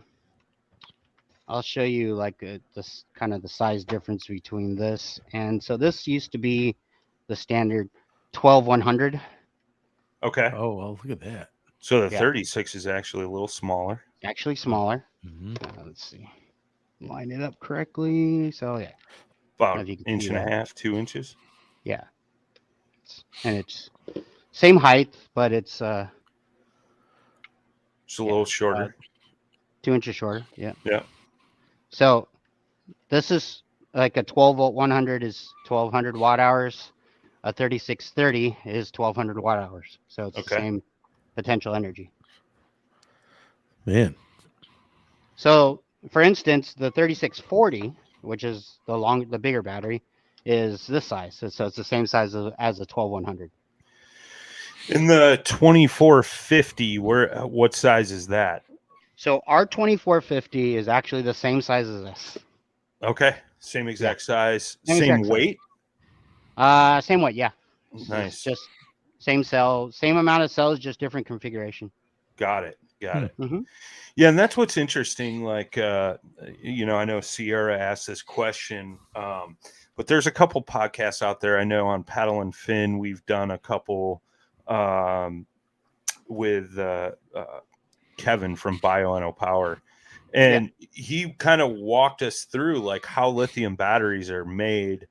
show you like this kind of the size difference between this and so this used to be the standard 12100. Okay. Oh well, look at that. So the Yeah. 36 is actually a little smaller. Actually smaller. Mm-hmm. Let's see, line it up correctly. So yeah, About if you can inch see and that. a half, 2 inches. Yeah, and it's same height, but it's Just a little shorter. 2 inches shorter. Yeah. Yeah. So this is like a 12 volt 100 is 1200 watt hours. A 3630 is 1200 watt hours. So it's the same potential energy. Man. So for instance, the 3640, which is the bigger battery, is this size. So it's the same size as a 12100. In the 2450, what size is that? So our 2450 is actually the same size as this. Okay. Same exact size. Same Same exact size. weight? Same weight, yeah. Nice. It's just same cell, same amount of cells, just different configuration. Got it. Mm-hmm. Yeah, and that's what's interesting. Like, I know Sierra asked this question, but there's a couple podcasts out there. I know on Paddle and Fin, we've done a couple with Kevin from BioNO Power, and he kind of walked us through like how lithium batteries are made.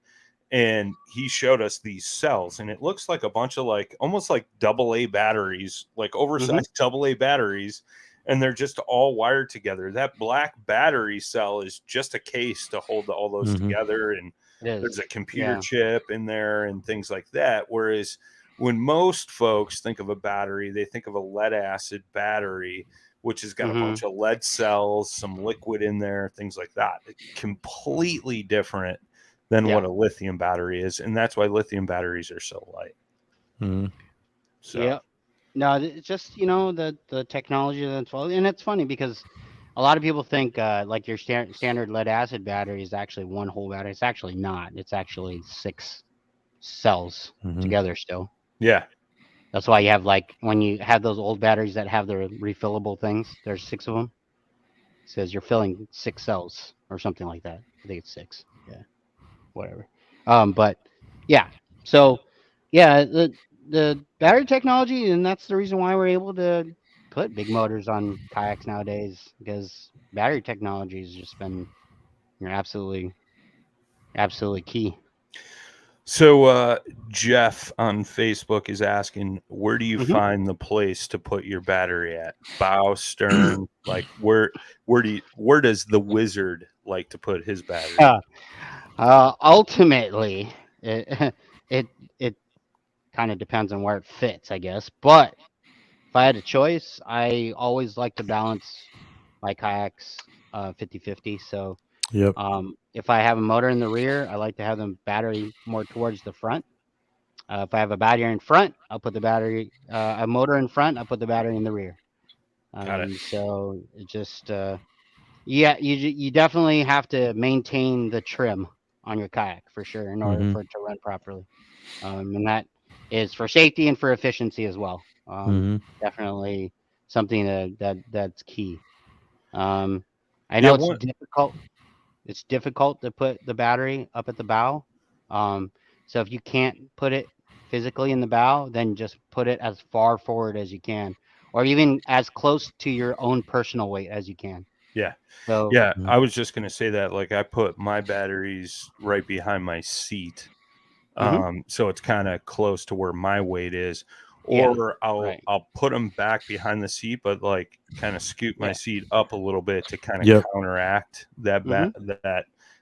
And he showed us these cells, and it looks like a bunch of like almost like AA batteries, like oversized AA batteries, and they're just all wired together. That black battery cell is just a case to hold all those together, and there's a computer chip in there and things like that. Whereas when most folks think of a battery, they think of a lead acid battery, which has got a bunch of lead cells, some liquid in there, things like that. It's completely different than what a lithium battery is, and that's why lithium batteries are so light. So yeah, no, it's just the technology that's and it's funny because a lot of people think like your standard lead acid battery is actually one whole battery. It's actually not. It's actually 6 cells together still. Yeah, that's why you have like when you have those old batteries that have the refillable things. There's 6 of them. It says you're filling 6 cells or something like that. I think it's 6. Yeah. whatever. But yeah, so yeah, the battery technology, and that's the reason why we're able to put big motors on kayaks nowadays, because battery technology has just been, absolutely key. So Jeff on Facebook is asking, where do you hmm find the place to put your battery at? Bow, stern, like where does the wizard like to put his battery? Ultimately, it it it kind of depends on where it fits, I guess. But if I had a choice, I always like to balance my kayaks 50-50. So Yep. if I have a motor in the rear, I like to have the battery more towards the front. If I have a battery in front, I'll put the battery, a motor in front, I'll put the battery in the rear. Got it. So it just, yeah, you definitely have to maintain the trim on your kayak for sure in order Mm-hmm. for it to run properly. And that is for safety and for efficiency as well. Mm-hmm. Definitely something that's key. Um, I Yeah, know it's one difficult. It's difficult to put the battery up at the bow. Um, so if you can't put it physically in the bow, then just put it as far forward as you can, or even as close to your own personal weight as you can. yeah. So, Yeah, I was just gonna say that. Like I put my batteries right behind my seat. mhm, So it's kind of close to where my weight is, yeah, or right, I'll put them back behind the seat, but like kind of scoot my yeah, seat up a little bit to kind of Yep. counteract that hmm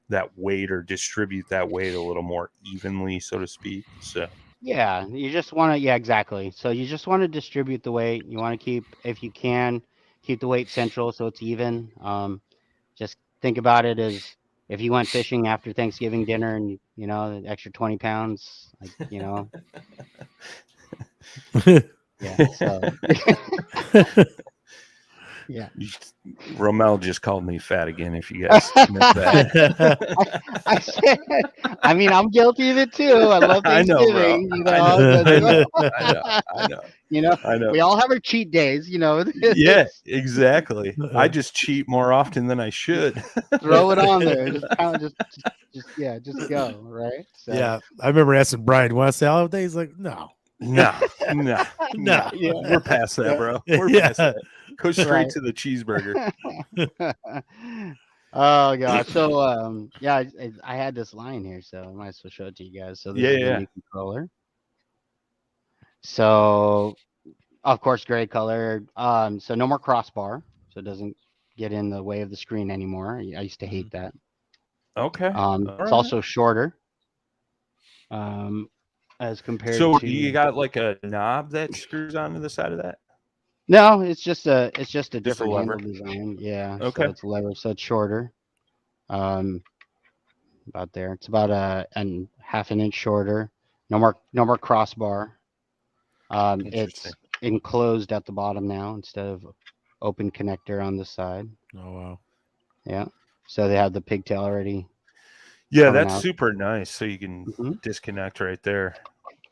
that weight, or distribute that weight a little more evenly, so to speak. So yeah. You just want to, yeah, exactly. So you just want to distribute the weight. You want to keep, if you can, keep the weight central so it's even. Just think about it as if you went fishing after Thanksgiving dinner and the extra 20 pounds, like, yeah. So yeah. Romel just called me fat again. If you guys missed that, I said, I mean, I'm guilty of it too. I love I know, bro. Thanksgiving, I know, I know, I know, I know, you know, I know. we all have our cheat days, Yeah, it's exactly. I just cheat more often than I should. throw it on there. Just kind of yeah, just go. Right. So, Yeah. I remember asking Brian, want to say holiday? He's like, no. No, no, no. No. yeah, We're past that, yeah, bro. We're past Yeah. that. Go straight right. to the cheeseburger. Oh god. So yeah, I had this line here, so I might as well show it to you guys. So this Yeah, is the yeah. new controller. So of course gray color. So no more crossbar, so it doesn't get in the way of the screen anymore. I used to hate that. Okay. All It's right. also shorter um as compared So do you to got like a knob that screws onto the side of that? no, it's just a Just a different handle lever. design. Yeah, so Okay. it's lever, so it's shorter. Um about there. It's about a half an inch shorter. No more crossbar. Interesting. It's enclosed at the bottom now instead of open connector on the side. Oh, wow. Yeah. So they have the pigtail already Yeah, coming that's out. super nice. So you can hmm disconnect right there.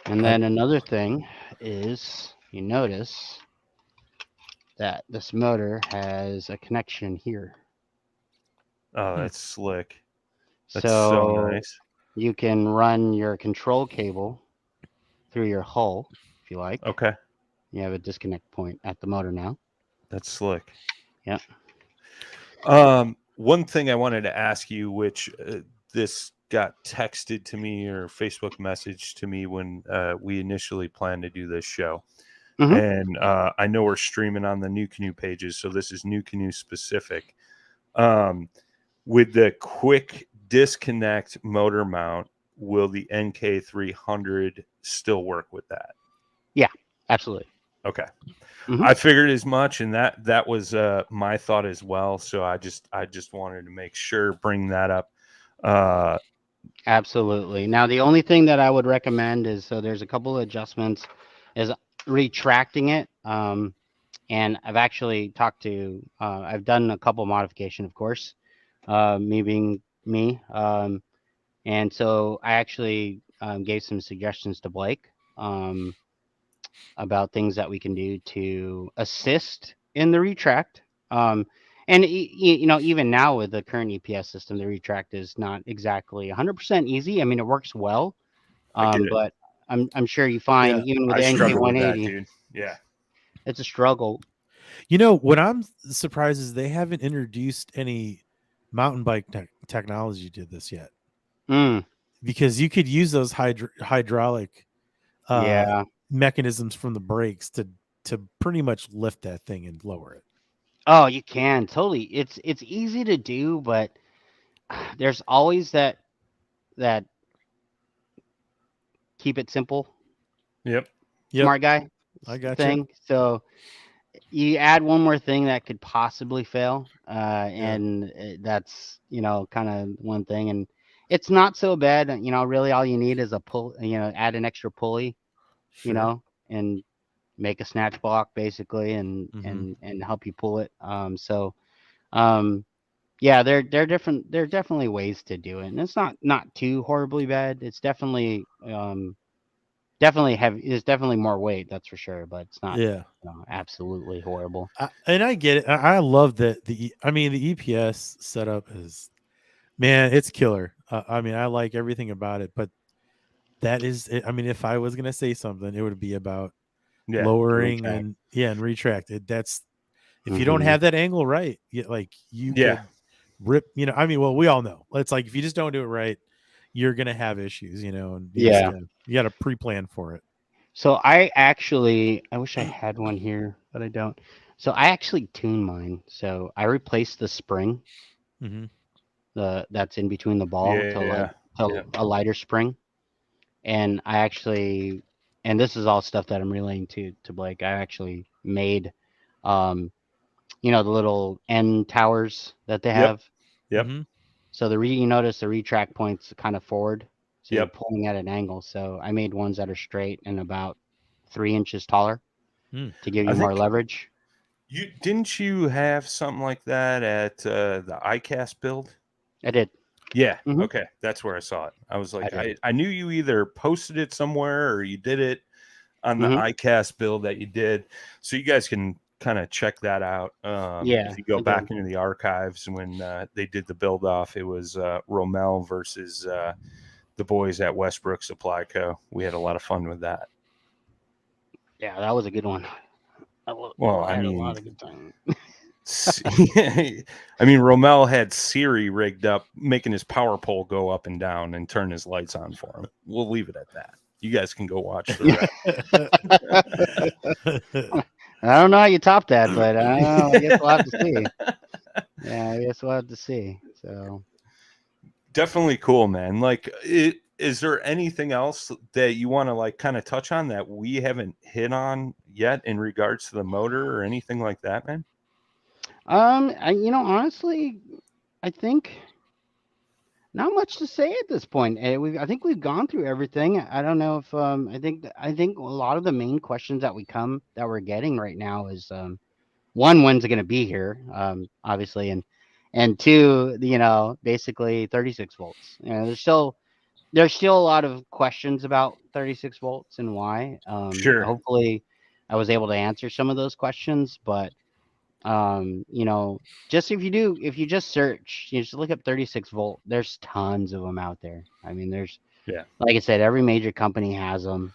And I, then another thing is you notice that this motor has a connection here. oh, Hmm. that's slick. That's so So nice. you can run your control cable through your hull if you like. Okay, You have a disconnect point at the motor now. that's slick. Yeah. One thing I wanted to ask you, which this got texted to me or Facebook message to me when we initially planned to do this show. hmm And I know we're streaming on the New Canoe pages, so this is New Canoe specific. Um, with the quick disconnect motor mount, will the NK300 still work with that? Yeah, absolutely. Okay. hmm I figured as much, and that was my thought as well. So I just wanted to make sure, bring that up. Uh, Absolutely. Now, the only thing that I would recommend is so there's a couple of adjustments is retracting it. And I've actually talked to, I've done a couple modification, of course, me being me. And so I actually gave some suggestions to Blake about things that we can do to assist in the retract. Um, And you know, even now with the current EPS system, the retract is not exactly 100% easy. I mean, it works well, I get it. but I'm sure you Yeah. find even with I the struggle with that, NK180, dude. Yeah. it's a struggle. You know what I'm surprised is they haven't introduced any mountain bike technology to this yet, Mm, because you could use those hydraulic uh, yeah. mechanisms from the brakes to pretty much lift that thing and lower it. Oh, you can totally. It's easy to do, but there's always that keep it simple, Yep. Yep, smart guy I got you. thing. So you add one more thing that could possibly fail, Yeah, and that's kind of one thing. And it's not so bad. You know, really all you need is a pull. You know, add an extra pulley. You sure. know, and make a snatch block basically, and Hmm. and help you pull it. Um, yeah, they're different. There are definitely ways to do it, and it's not too horribly bad. It's definitely heavy. There's definitely more weight, that's for sure, but it's not Yeah, absolutely horrible. and I get it. I love that I mean, the EPS setup is, man, it's killer. I mean, I like everything about it, but that is, I mean, if I was gonna say something, it would be about Yeah. The lowering retract. and and retract it. That's, if you don't Hmm. have that angle right, like you Yeah. could rip. I mean, well, we all know. It's like if you just don't do it right, you're gonna have issues. And Yeah. you got to pre-plan for it. So I wish I had one here, but I don't. So I actually tune mine. So I replaced the spring, Hmm. the that's in between the ball to Yeah. Yeah. a lighter spring, and I actually, and this is all stuff that I'm relaying to Blake. I actually made, um, the little end towers that they Yep. have. Yep. Hmm. So you notice the retract points kind of forward, so you're Yep. pulling at an angle. So I made ones that are straight and about 3 inches taller Mm. to give I you more think leverage. you have something like that at the iCast build? I did. Yeah. Hmm. Okay. That's where I saw it. I was I like, did. I knew you either posted it somewhere or you did it on the Hmm. iCast build that you did. So you guys can kind of check that out. Yeah, If you go I did. back into the archives when they did the build off, it was Romel versus the boys at Westbrook Supply Co. We had a lot of fun with that. Yeah, that was a good one. Well, I I had a mean, lot of good time. I mean, Romel had Siri rigged up, making his power pole go up and down and turn his lights on for him. We'll leave it at that. You guys can go watch the rest. I don't know how you top that, but I don't know. I guess we'll have to see. Yeah, I guess we'll have to see. So, Definitely cool, man. Like, is there anything else that you want to like kind of touch on that we haven't hit on yet in regards to the motor or anything like that, man? honestly, I think not much to say at this point. I think we've gone through everything. I don't know if I think a lot of the main questions that we're getting right now is one, when's it going to be here? Obviously, and two, basically 36 volts. There's still a lot of questions about 36 volts and why. Sure. Hopefully, I was able to answer some of those questions, but just if you just search, you just look up 36 volt, there's tons of them out there. I mean, there's, Yeah. like I said, every major company has them.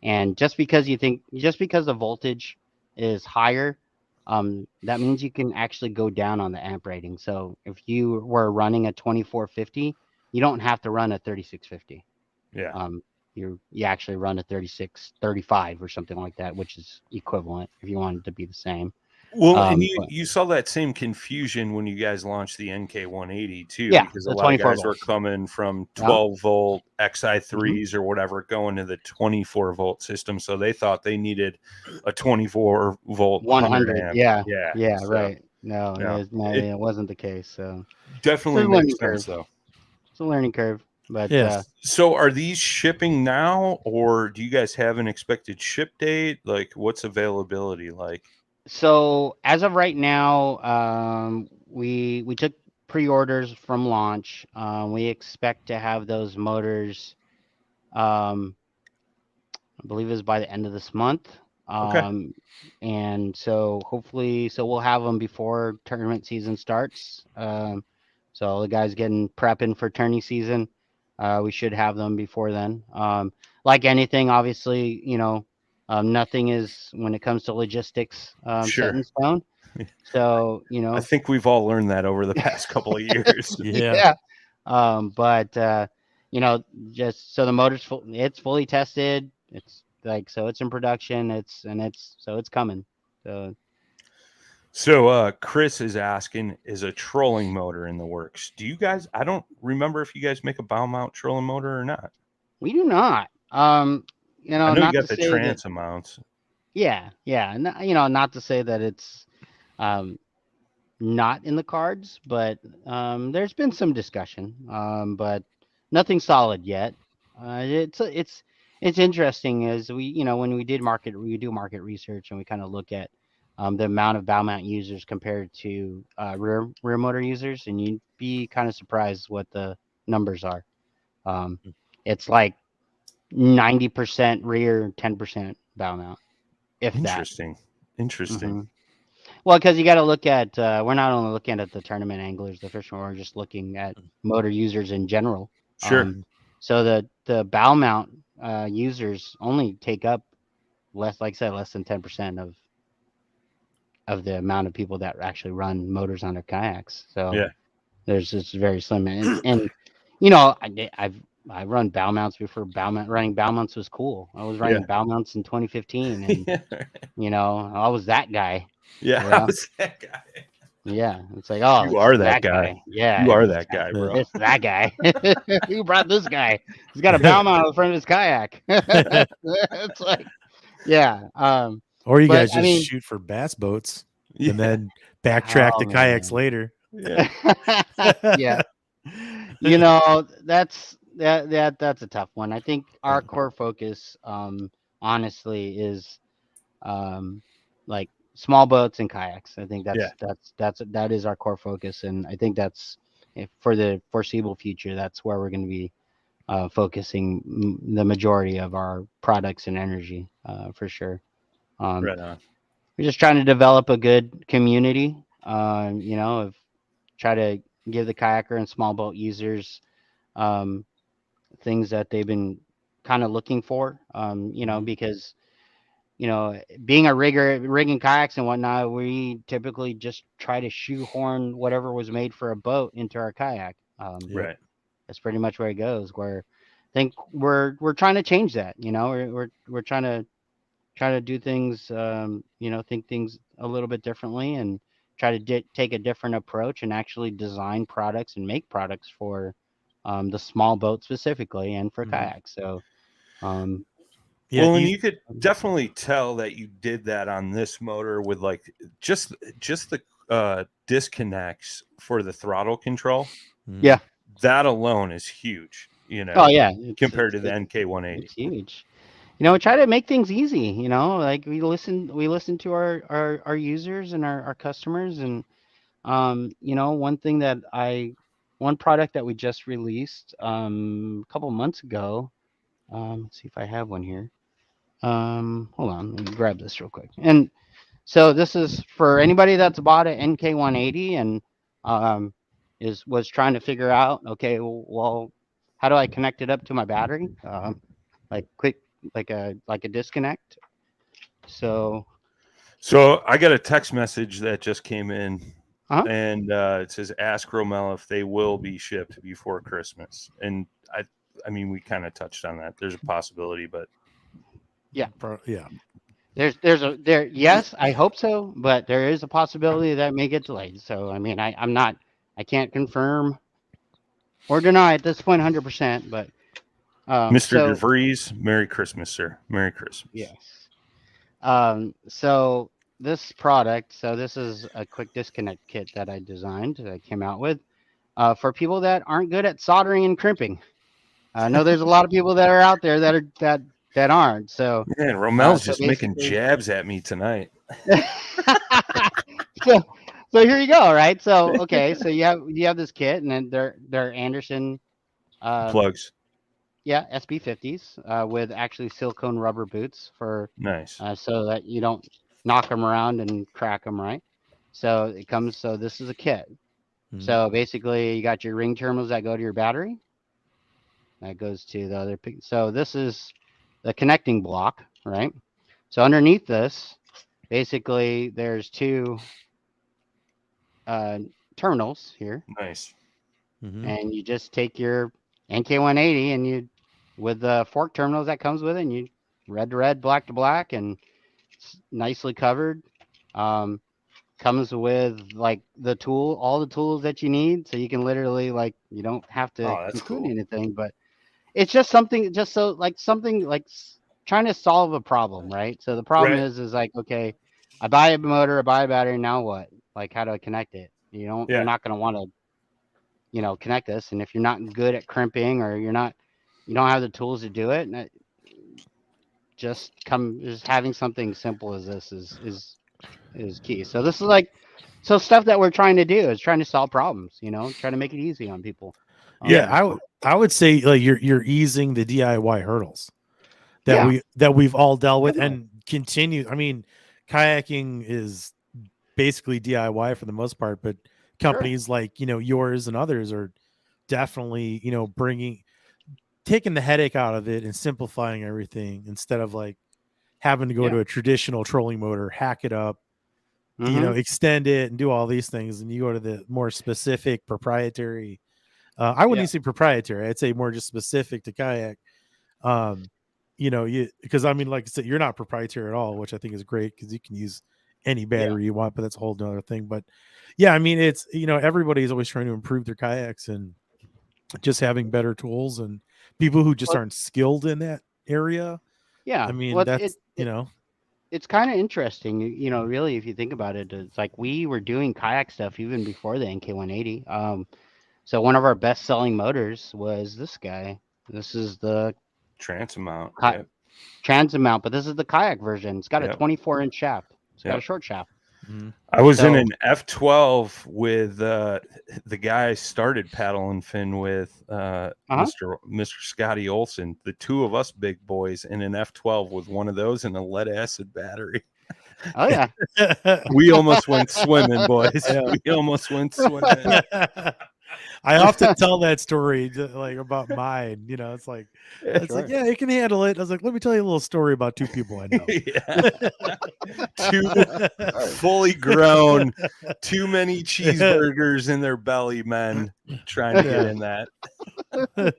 And just because the voltage is higher, that means you can actually go down on the amp rating. So if you were running a 2450, you don't have to run a 3650. Yeah. Um, you actually run a 3635 or something like that, which is equivalent if you want it to be the same. Well, and But you saw that same confusion when you guys launched the NK180 too, yeah, because a the lot of 24 guys were volts. coming from Yeah. 12-volt Hmm. XI3s or whatever, going to the 24-volt system. So they thought they needed a 24-volt 100 100. amp. Yeah. Yeah. Yeah. So Right. No, no, no, it it wasn't the case. So it's a definitely learning makes sense curve. though. It's a learning curve. But Yes. So are these shipping now, or do you guys have an expected ship date? Like, what's availability like? so as of right now, we took pre-orders from launch. We expect to have those motors. I believe it was by the end of this month. Okay. And so hopefully, so we'll have them before tournament season starts. So the guys getting prepping for tourney season, we should have them before then. Like anything, obviously, nothing is when it comes to logistics set Sure. in stone. So I think we've all learned that over the past couple of years. Yeah. But just so the motor's it's fully tested. It's like, so it's in production. It's coming. So Chris is asking, is a trolling motor in the works? Do you guys, I don't remember if you guys make a bow mount trolling motor or not. We do not. I know you Not got to the say that. transom mounts. Yeah. Not to say that it's not in the cards, but there's been some discussion, but nothing solid yet. It's interesting as when we do market research, and we kind of look at the amount of bow mount users compared to rear motor users, and you'd be kind of surprised what the numbers are. It's like 90% rear, 10% bow mount, if that. Interesting. Well, because you got to look at, we're not only looking at the tournament anglers, the fishermen, we're just looking at motor users in general. Sure. So the bow mount users only take up less, like I said, less than 10% of the amount of people that actually run motors on their kayaks. So Yeah. there's this very slim, and I run bow mounts before running bow mounts was cool. I was running bow mounts in 2015, and I was that guy. Yeah, Yeah. I was that guy. Yeah, it's like, oh, You are that guy. Yeah, You are that guy, bro. It's that guy. Who brought this guy? He's got a bow mount on the front of his kayak. It's like, yeah. Or you but, guys just shoot for bass boats Yeah. and then backtrack to kayaks man. later. Yeah. Yeah. That's a tough one. I think our core focus, honestly, is like small boats and kayaks. I think that is our core focus, and I think that's, for the foreseeable future, that's where we're going to be focusing the majority of our products and energy, for sure. Right on. We're just trying to develop a good community, try to give the kayaker and small boat users things that they've been kind of looking for, because being a rigger, rigging kayaks and whatnot, we typically just try to shoehorn whatever was made for a boat into our kayak. Right. That's pretty much where it goes. Where I think we're trying to change that. We're trying to do things, think things a little bit differently, and try to take a different approach and actually design products and make products for the small boat specifically, and for kayaks. So, Yeah, well, and you could definitely tell that you did that on this motor with like just the disconnects for the throttle control. Yeah, that alone is huge. Oh yeah, compared to the NK180. It's huge. We try to make things easy. Like we listen to our users and our customers, and one product that we just released a couple months ago. Let's see if I have one here. Hold on, let me grab this real quick. And so this is for anybody that's bought an NK180 and was trying to figure out, okay, well, how do I connect it up to my battery? Like a disconnect. So I got a text message that just came in, and it says, "Ask Romel if they will be shipped before Christmas." And I mean, we kind of touched on that. There's a possibility, but yeah. There's yes, I hope so, but there is a possibility that may get delayed. So I mean, I can't confirm or deny at this point 100%, but Mr. DeVries, Merry Christmas, sir. Merry Christmas. Yes. So this product, this is a quick disconnect kit that I designed, that I came out with, for people that aren't good at soldering and crimping. I know there's a lot of people that are out there that aren't. So man, Romel's just making jabs at me tonight. So here you go, right? So okay, so you have this kit, and then they're Anderson plugs. SB50s with actually silicone rubber boots for Nice. so that you don't knock them around and crack them, right? So it comes. So this is a kit. Mhm. So basically, you got your ring terminals that go to your battery. That goes to the other. So this is the connecting block, right? So underneath this, basically, there's two uh, terminals here, Nice. Mhm. and you just take your NK180 and you, with the fork terminals that comes with it, and you red to red, black to black, and it's nicely covered. Comes with like all the tools that you need, so you can literally like you don't have to Oh, that's include cool. anything, but it's just something, just so like something like trying to solve a problem, right? So the problem Right. is like, okay, I buy a motor, I buy a battery, now what? Like, how do I connect it? You're Yeah. not going to want to, connect this, and if you're not good at crimping or you don't have the tools to do it, just having something simple as this is key. So this is like, so stuff that we're trying to do is trying to solve problems, trying to make it easy on people. Yeah, Yeah. I would say like you're easing the DIY hurdles that Yeah, we've all dealt with definitely. and continue. I mean, kayaking is basically DIY for the most part, but Sure. companies like, yours and others are definitely, taking the headache out of it and simplifying everything instead of like having to go Yeah. to a traditional trolling motor, hack it up, Mm-hmm. extend it and do all these things. And you go to the more specific proprietary, I wouldn't Yeah. even say proprietary. I'd say more just specific to kayak. Um, because I mean, like I said, you're not proprietary at all, which I think is great because you can use any Yeah. battery you want, but that's a whole nother thing. But yeah, I mean, it's, everybody's always trying to improve their kayaks and just having better tools and people who just Well, aren't skilled in that area. I yeah. mean, Well, that's, it's kind of interesting, really, if you think about it. It's like we were doing kayak stuff even before the NK180. So one of our best-selling motors was this guy. This is the Transamount. ki- Yep. Transamount, but this is the kayak version. It's got a Yep. 24-inch shaft. It's got a Yep. short shaft. mhm. I was in So, an F12 with the guy I started paddling fin with, Mr. Scotty Olson. The two of us big boys in an F12 with one of those and a lead acid battery. oh yeah, We almost went swimming, boys. Yeah. We almost went swimming. I often tell that story like about mine. It's like sure. yeah, it can handle it. I was like, let me tell you a little story about two people I know. Yeah. Two fully grown, too many cheeseburgers in their belly men trying to get Yeah. in that.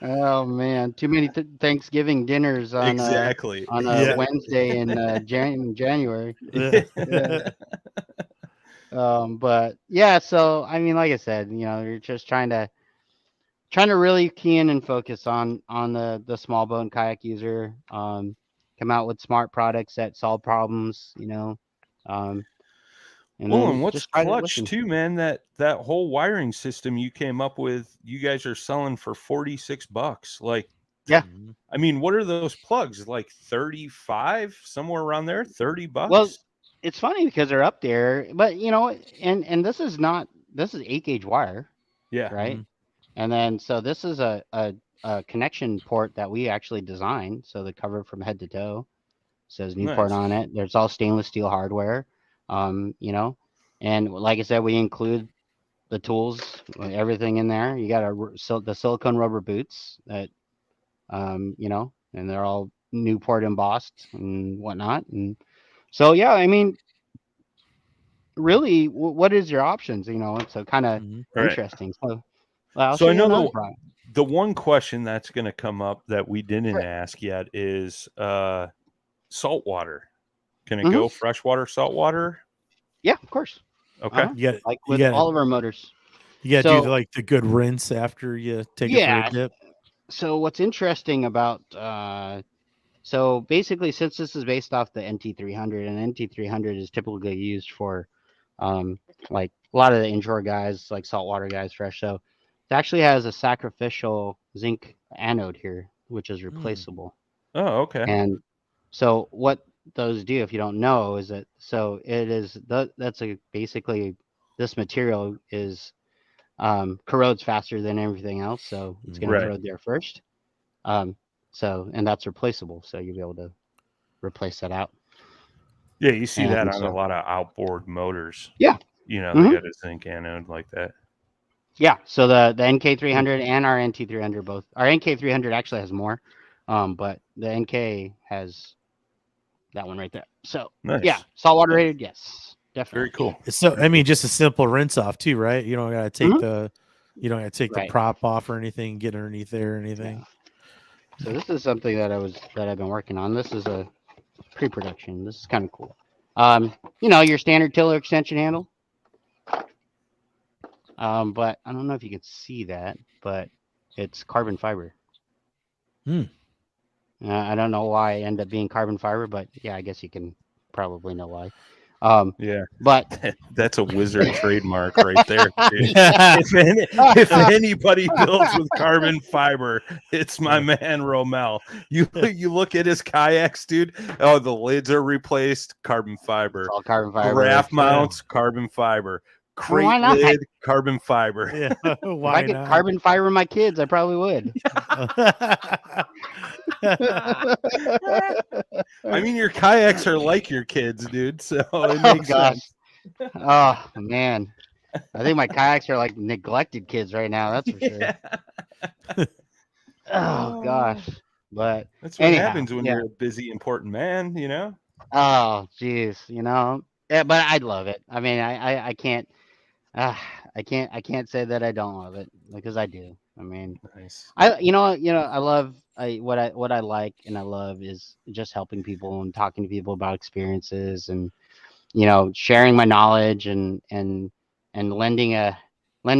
Oh man, too many Thanksgiving dinners Exactly. on a Yeah. Wednesday in January. Yeah. Yeah. But yeah, so I mean, like I said, you're just trying to really key in and focus on the small boat and kayak user. Come out with smart products that solve problems. And Well, then and what's just try to clutch listen. too, man, that whole wiring system you came up with, you guys are selling for $46. Like, Yeah. Mhm. I mean, what are those plugs? Like 35, somewhere around there? 30 Well, bucks? it's funny because they're up there, but and this is 8 gauge wire, Yeah. right? Mhm. And then so this is a connection port that we actually designed. So the cover from head to toe says Newport Nice. on it. There's all stainless steel hardware. And like I said, we include the tools, everything in there. You got the silicone rubber boots that and they're all Newport embossed and whatnot. And so yeah, I mean, really, what is your options? It's so kind of Mhm. All right. interesting. So I'll So show I you know another product. the one question that's going to come up that we didn't Sure. ask yet is salt water. Can it Hmm. go freshwater, saltwater? Yeah, of course. Okay. Like You with got to all of our motors. you got to do So the good rinse after you take it for a yeah. dip. So what's interesting about so basically, since this is based off the NT300, and NT300 is typically used for like a lot of the inshore guys, like saltwater guys, fresh. So it actually has a sacrificial zinc anode here, which is Mm. replaceable. Oh, okay. And so what those do, if you don't know, is that so it is that's basically this material is corrodes faster than everything else, so it's going Right. to corrode there first. And that's replaceable, so you'll be able to replace that out. Yeah, you see that And on a so, lot of outboard motors. yeah, They Mhm. got a zinc anode like that. yeah. So the NK300 and our NT300 both. Our NK300 actually has more, but the NK has that one right there. So Nice. yeah, saltwater rated, yes, definitely. Very cool. So Very I mean, cool. just a simple rinse off too, right? You don't gotta take Mhm. you don't gotta take the Right. prop off or anything, get underneath there or anything. Yeah. So this is something that I've been working on. This is a pre-production. This is kind of cool. Your standard tiller extension handle. But I don't know if you can see that, but it's carbon fiber. Hmm. I don't know why it ended up being carbon fiber, but yeah, I guess you can probably know why. Yeah. But That's a wizard trademark right there, dude. Yeah. If anybody builds with carbon fiber, it's my man Romel. You look at his kayaks, dude. Oh, the lids are replaced, carbon fiber. it's all carbon fiber. Graph mounts, carbon fiber. Crate why not? lid, carbon fiber. Yeah. If I Why could not? carbon fiber my kids, I probably would. I mean, your kayaks are like your kids, dude. So it Oh makes gosh. sense. Oh man. I think my kayaks are like neglected kids right now, that's for sure. Yeah. Oh gosh. But That's what anyhow, happens when yeah. you're a busy, important man, you know? Oh geez, Yeah, but I love it. I mean, I can't I can't say that I don't love it because I do. I mean, Nice. I love what I like and I love is just helping people and talking to people about experiences and sharing my knowledge and lending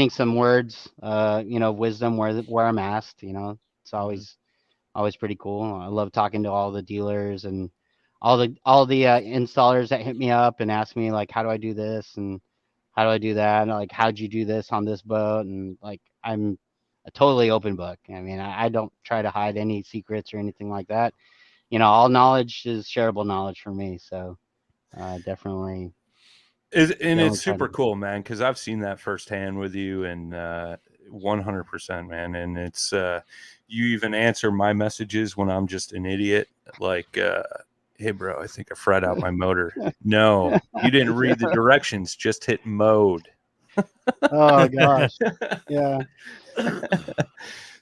some words wisdom where I'm asked. It's always pretty cool. I love talking to all the dealers and all the installers that hit me up and ask me like, how do I do this and how do I do that? And like, how'd you do this on this boat? And like, I'm a totally open book. I mean, I don't try to hide any secrets or anything like that. All knowledge is shareable knowledge for me. So definitely It's try super to. cool, man, because I've seen that firsthand with you, and 100%, man. And it's you even answer my messages when I'm just an idiot, like, "Hey, bro, I think I fried out my motor." No, you didn't read the directions. Just hit mode. Oh gosh, yeah.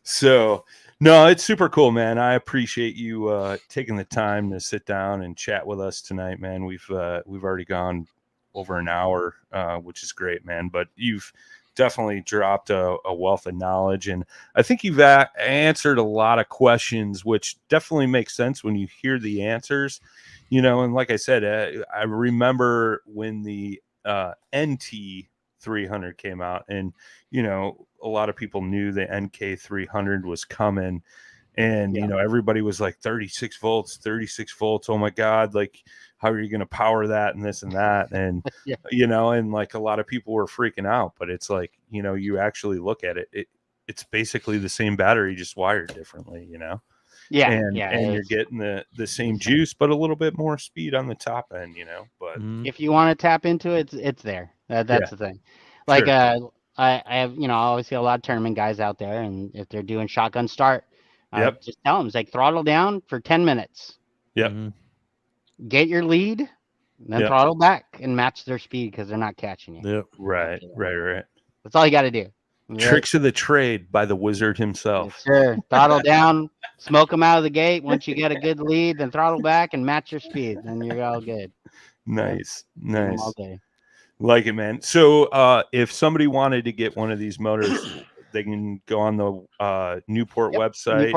So, no, it's super cool, man. I appreciate you taking the time to sit down and chat with us tonight, man. We've already gone over an hour, which is great, man. But you've definitely dropped a wealth of knowledge, and I think you've answered a lot of questions, which definitely makes sense when you hear the answers. And like I said, I remember when the NT 300 came out, and a lot of people knew the NK 300 was coming, and Yeah. everybody was like 36 volts. Oh my god, like, how are you going to power that and this and that? And Yeah. and like a lot of people were freaking out, but it's like, you actually look at it's basically the same battery, just wired differently. Yeah, and yeah. you're getting the same juice, but a little bit more speed on the top end. But Mhm. If you want to tap into it, it's there. That's the thing. Like sure. I have I always see a lot of tournament guys out there, and if they're doing shotgun start, Yep. just tell them it's like throttle down for 10 minutes, Yep. Mhm. get your lead, and then Yep. throttle back and match their speed because they're not catching you. Yep. Right. That's all you got to do. Tricks of the trade by the wizard Yes, himself. sir. Throttle down, smoke them out of the gate. Once you get a good lead, then throttle back and match your speed. Then you're all good. Nice. Keep 'em all Nice. day. Like it, man. So if somebody wanted to get one of these motors, they can go on the Newport Yep. website.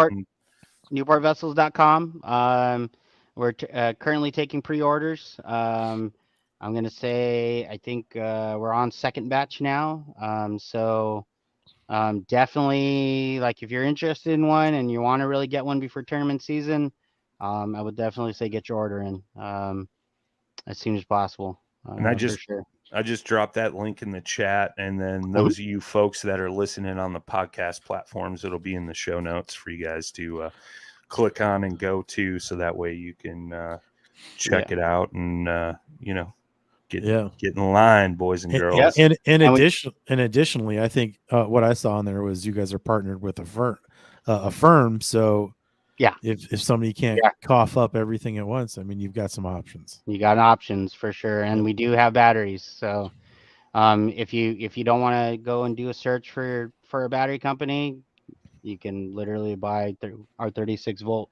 NewportVessels.com. We're currently taking pre-orders. I'm going to say I think we're on second batch now. So definitely, like, if you're interested in one and you want to really get one before tournament season, I would definitely say get your order in as soon as possible. And I For sure. just dropped that link in the chat. And then those of you folks that are listening on the podcast platforms, it'll be in the show notes for you guys to click on and go to, so that way you can check it out and Get in line, boys and girls. And additionally, I think what I saw in there was you guys are partnered with a firm. So yeah, if somebody can't cough up everything at once, I mean, you've got some options. You got options for sure, and we do have batteries. So if you don't want to go and do a search for a battery company, you can literally buy our 36 volt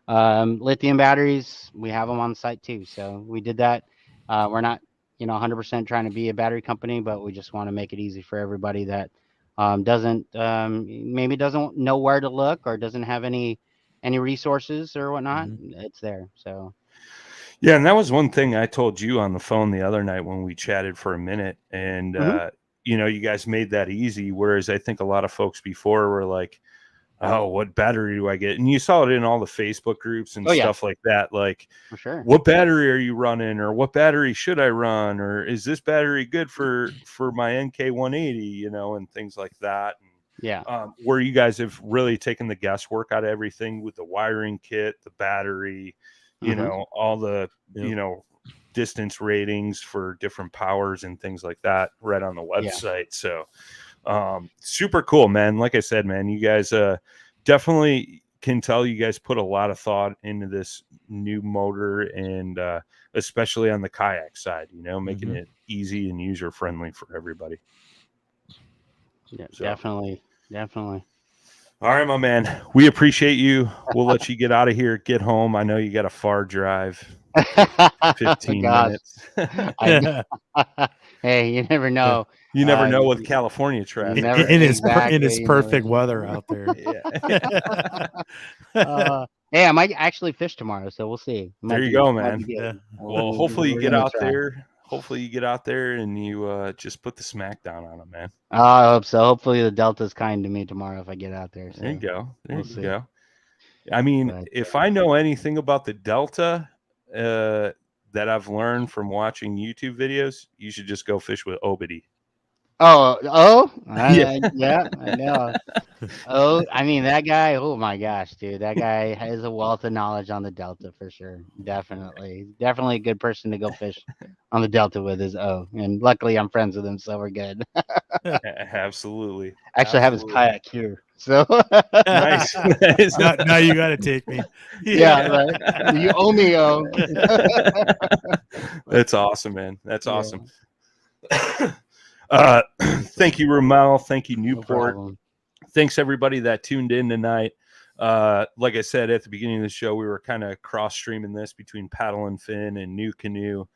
lithium batteries. We have them on site too. So we did that. We're not 100% trying to be a battery company, but we just want to make it easy for everybody that maybe doesn't know where to look or doesn't have any resources or whatnot. It's there. So yeah, and that was one thing I told you on the phone the other night when we chatted for a minute, and you guys made that easy, whereas I think a lot of folks before were like, oh, what battery do I get? And you saw it in all the Facebook groups and stuff like that. Like, for sure, what battery are you running, or what battery should I run, or is this battery good for my NK180, and things like that. And, where you guys have really taken the guesswork out of everything with the wiring kit, the battery, all the distance ratings for different powers and things like that right on the website. So super cool, man. Like I said, man, you guys definitely can tell you guys put a lot of thought into this new motor, and especially on the kayak side, making it easy and user friendly for everybody. Yeah, so. Definitely. All right, my man. We appreciate you. We'll let you get out of here, get home. I know you got a far drive. 15 minutes. Hey, you never know. You never know with California traffic. In its perfect weather out there. Hey, I might actually fish tomorrow, so we'll see. There you go, man. Well, hopefully you get out there. Hopefully you get out there and you just put the smack down on them, man. I hope so. Hopefully the Delta's kind to me tomorrow if I get out there. So there you go. There you go. I mean, if I know anything about the Delta that I've learned from watching YouTube videos, you should just go fish with Obity. I know. I mean, that guy, oh my gosh, dude, that guy has a wealth of knowledge on the Delta for sure. Definitely a good person to go fish on the Delta with is and luckily I'm friends with him, so we're good. Absolutely. Actually, I have his kayak here, so nice. Now you got to take me. Yeah, right. You owe me. That's awesome, man. That's awesome. Thank you, Romel. Thank you, Newport. No Thanks everybody that tuned in tonight. Like I said at the beginning of the show, we were kind of cross streaming this between Paddle and Fin and New Canoe.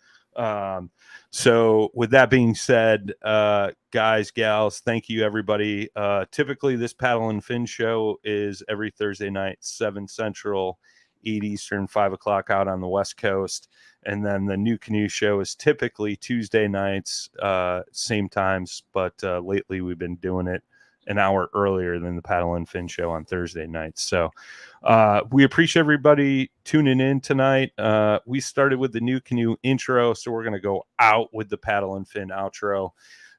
So with that being said, guys, gals, thank you everybody. Typically this Paddle and Fin show is every Thursday night, 7 Central, 8 Eastern, 5 o'clock out on the West Coast. And then the New Canoe show is typically Tuesday nights, same times, but lately we've been doing it an hour earlier than the Paddle and Fin show on Thursday nights. So we appreciate everybody tuning in tonight. We started with the New Canoe intro, so we're going to go out with the Paddle and Fin outro.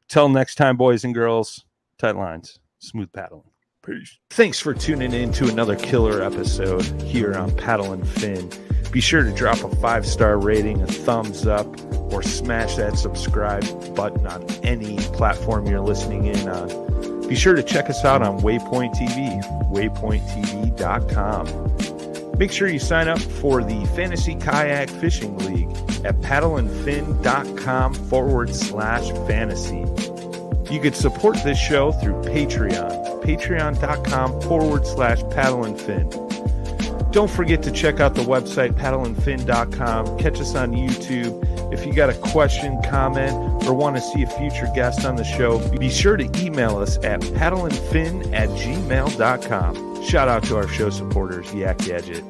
Till next time, boys and girls, tight lines, smooth paddling. Peace. Thanks for tuning in to another killer episode here on Paddle and Fin. Be sure to drop a 5-star rating, a thumbs up, or smash that subscribe button on any platform you're listening in on. Be sure to check us out on Waypoint TV, waypointtv.com. Make sure you sign up for the Fantasy Kayak Fishing League at paddleandfin.com/fantasy. You could support this show through Patreon, patreon.com/paddleandfin. Don't forget to check out the website, paddleandfin.com. Catch us on YouTube. If you got a question, comment, or want to see a future guest on the show, be sure to email us at paddleandfin@gmail.com. Shout out to our show supporters, Yak Gadget.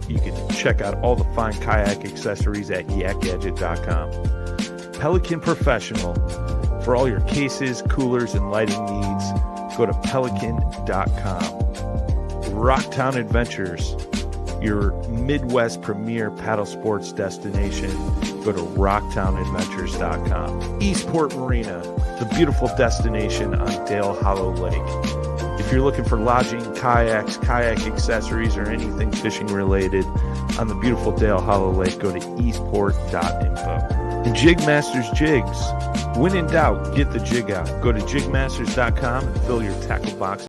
You can check out all the fine kayak accessories at yakgadget.com. Pelican Professional. For all your cases, coolers, and lighting needs, go to pelican.com. Rocktown Adventures, your Midwest premier paddle sports destination. Go to rocktownadventures.com. Eastport Marina, the beautiful destination on Dale Hollow Lake. If you're looking for lodging, kayaks, kayak accessories, or anything fishing related on the beautiful Dale Hollow Lake, go to eastport.info. And Jig Masters Jigs. When in doubt, get the jig out. Go to jigmasters.com and fill your tackle box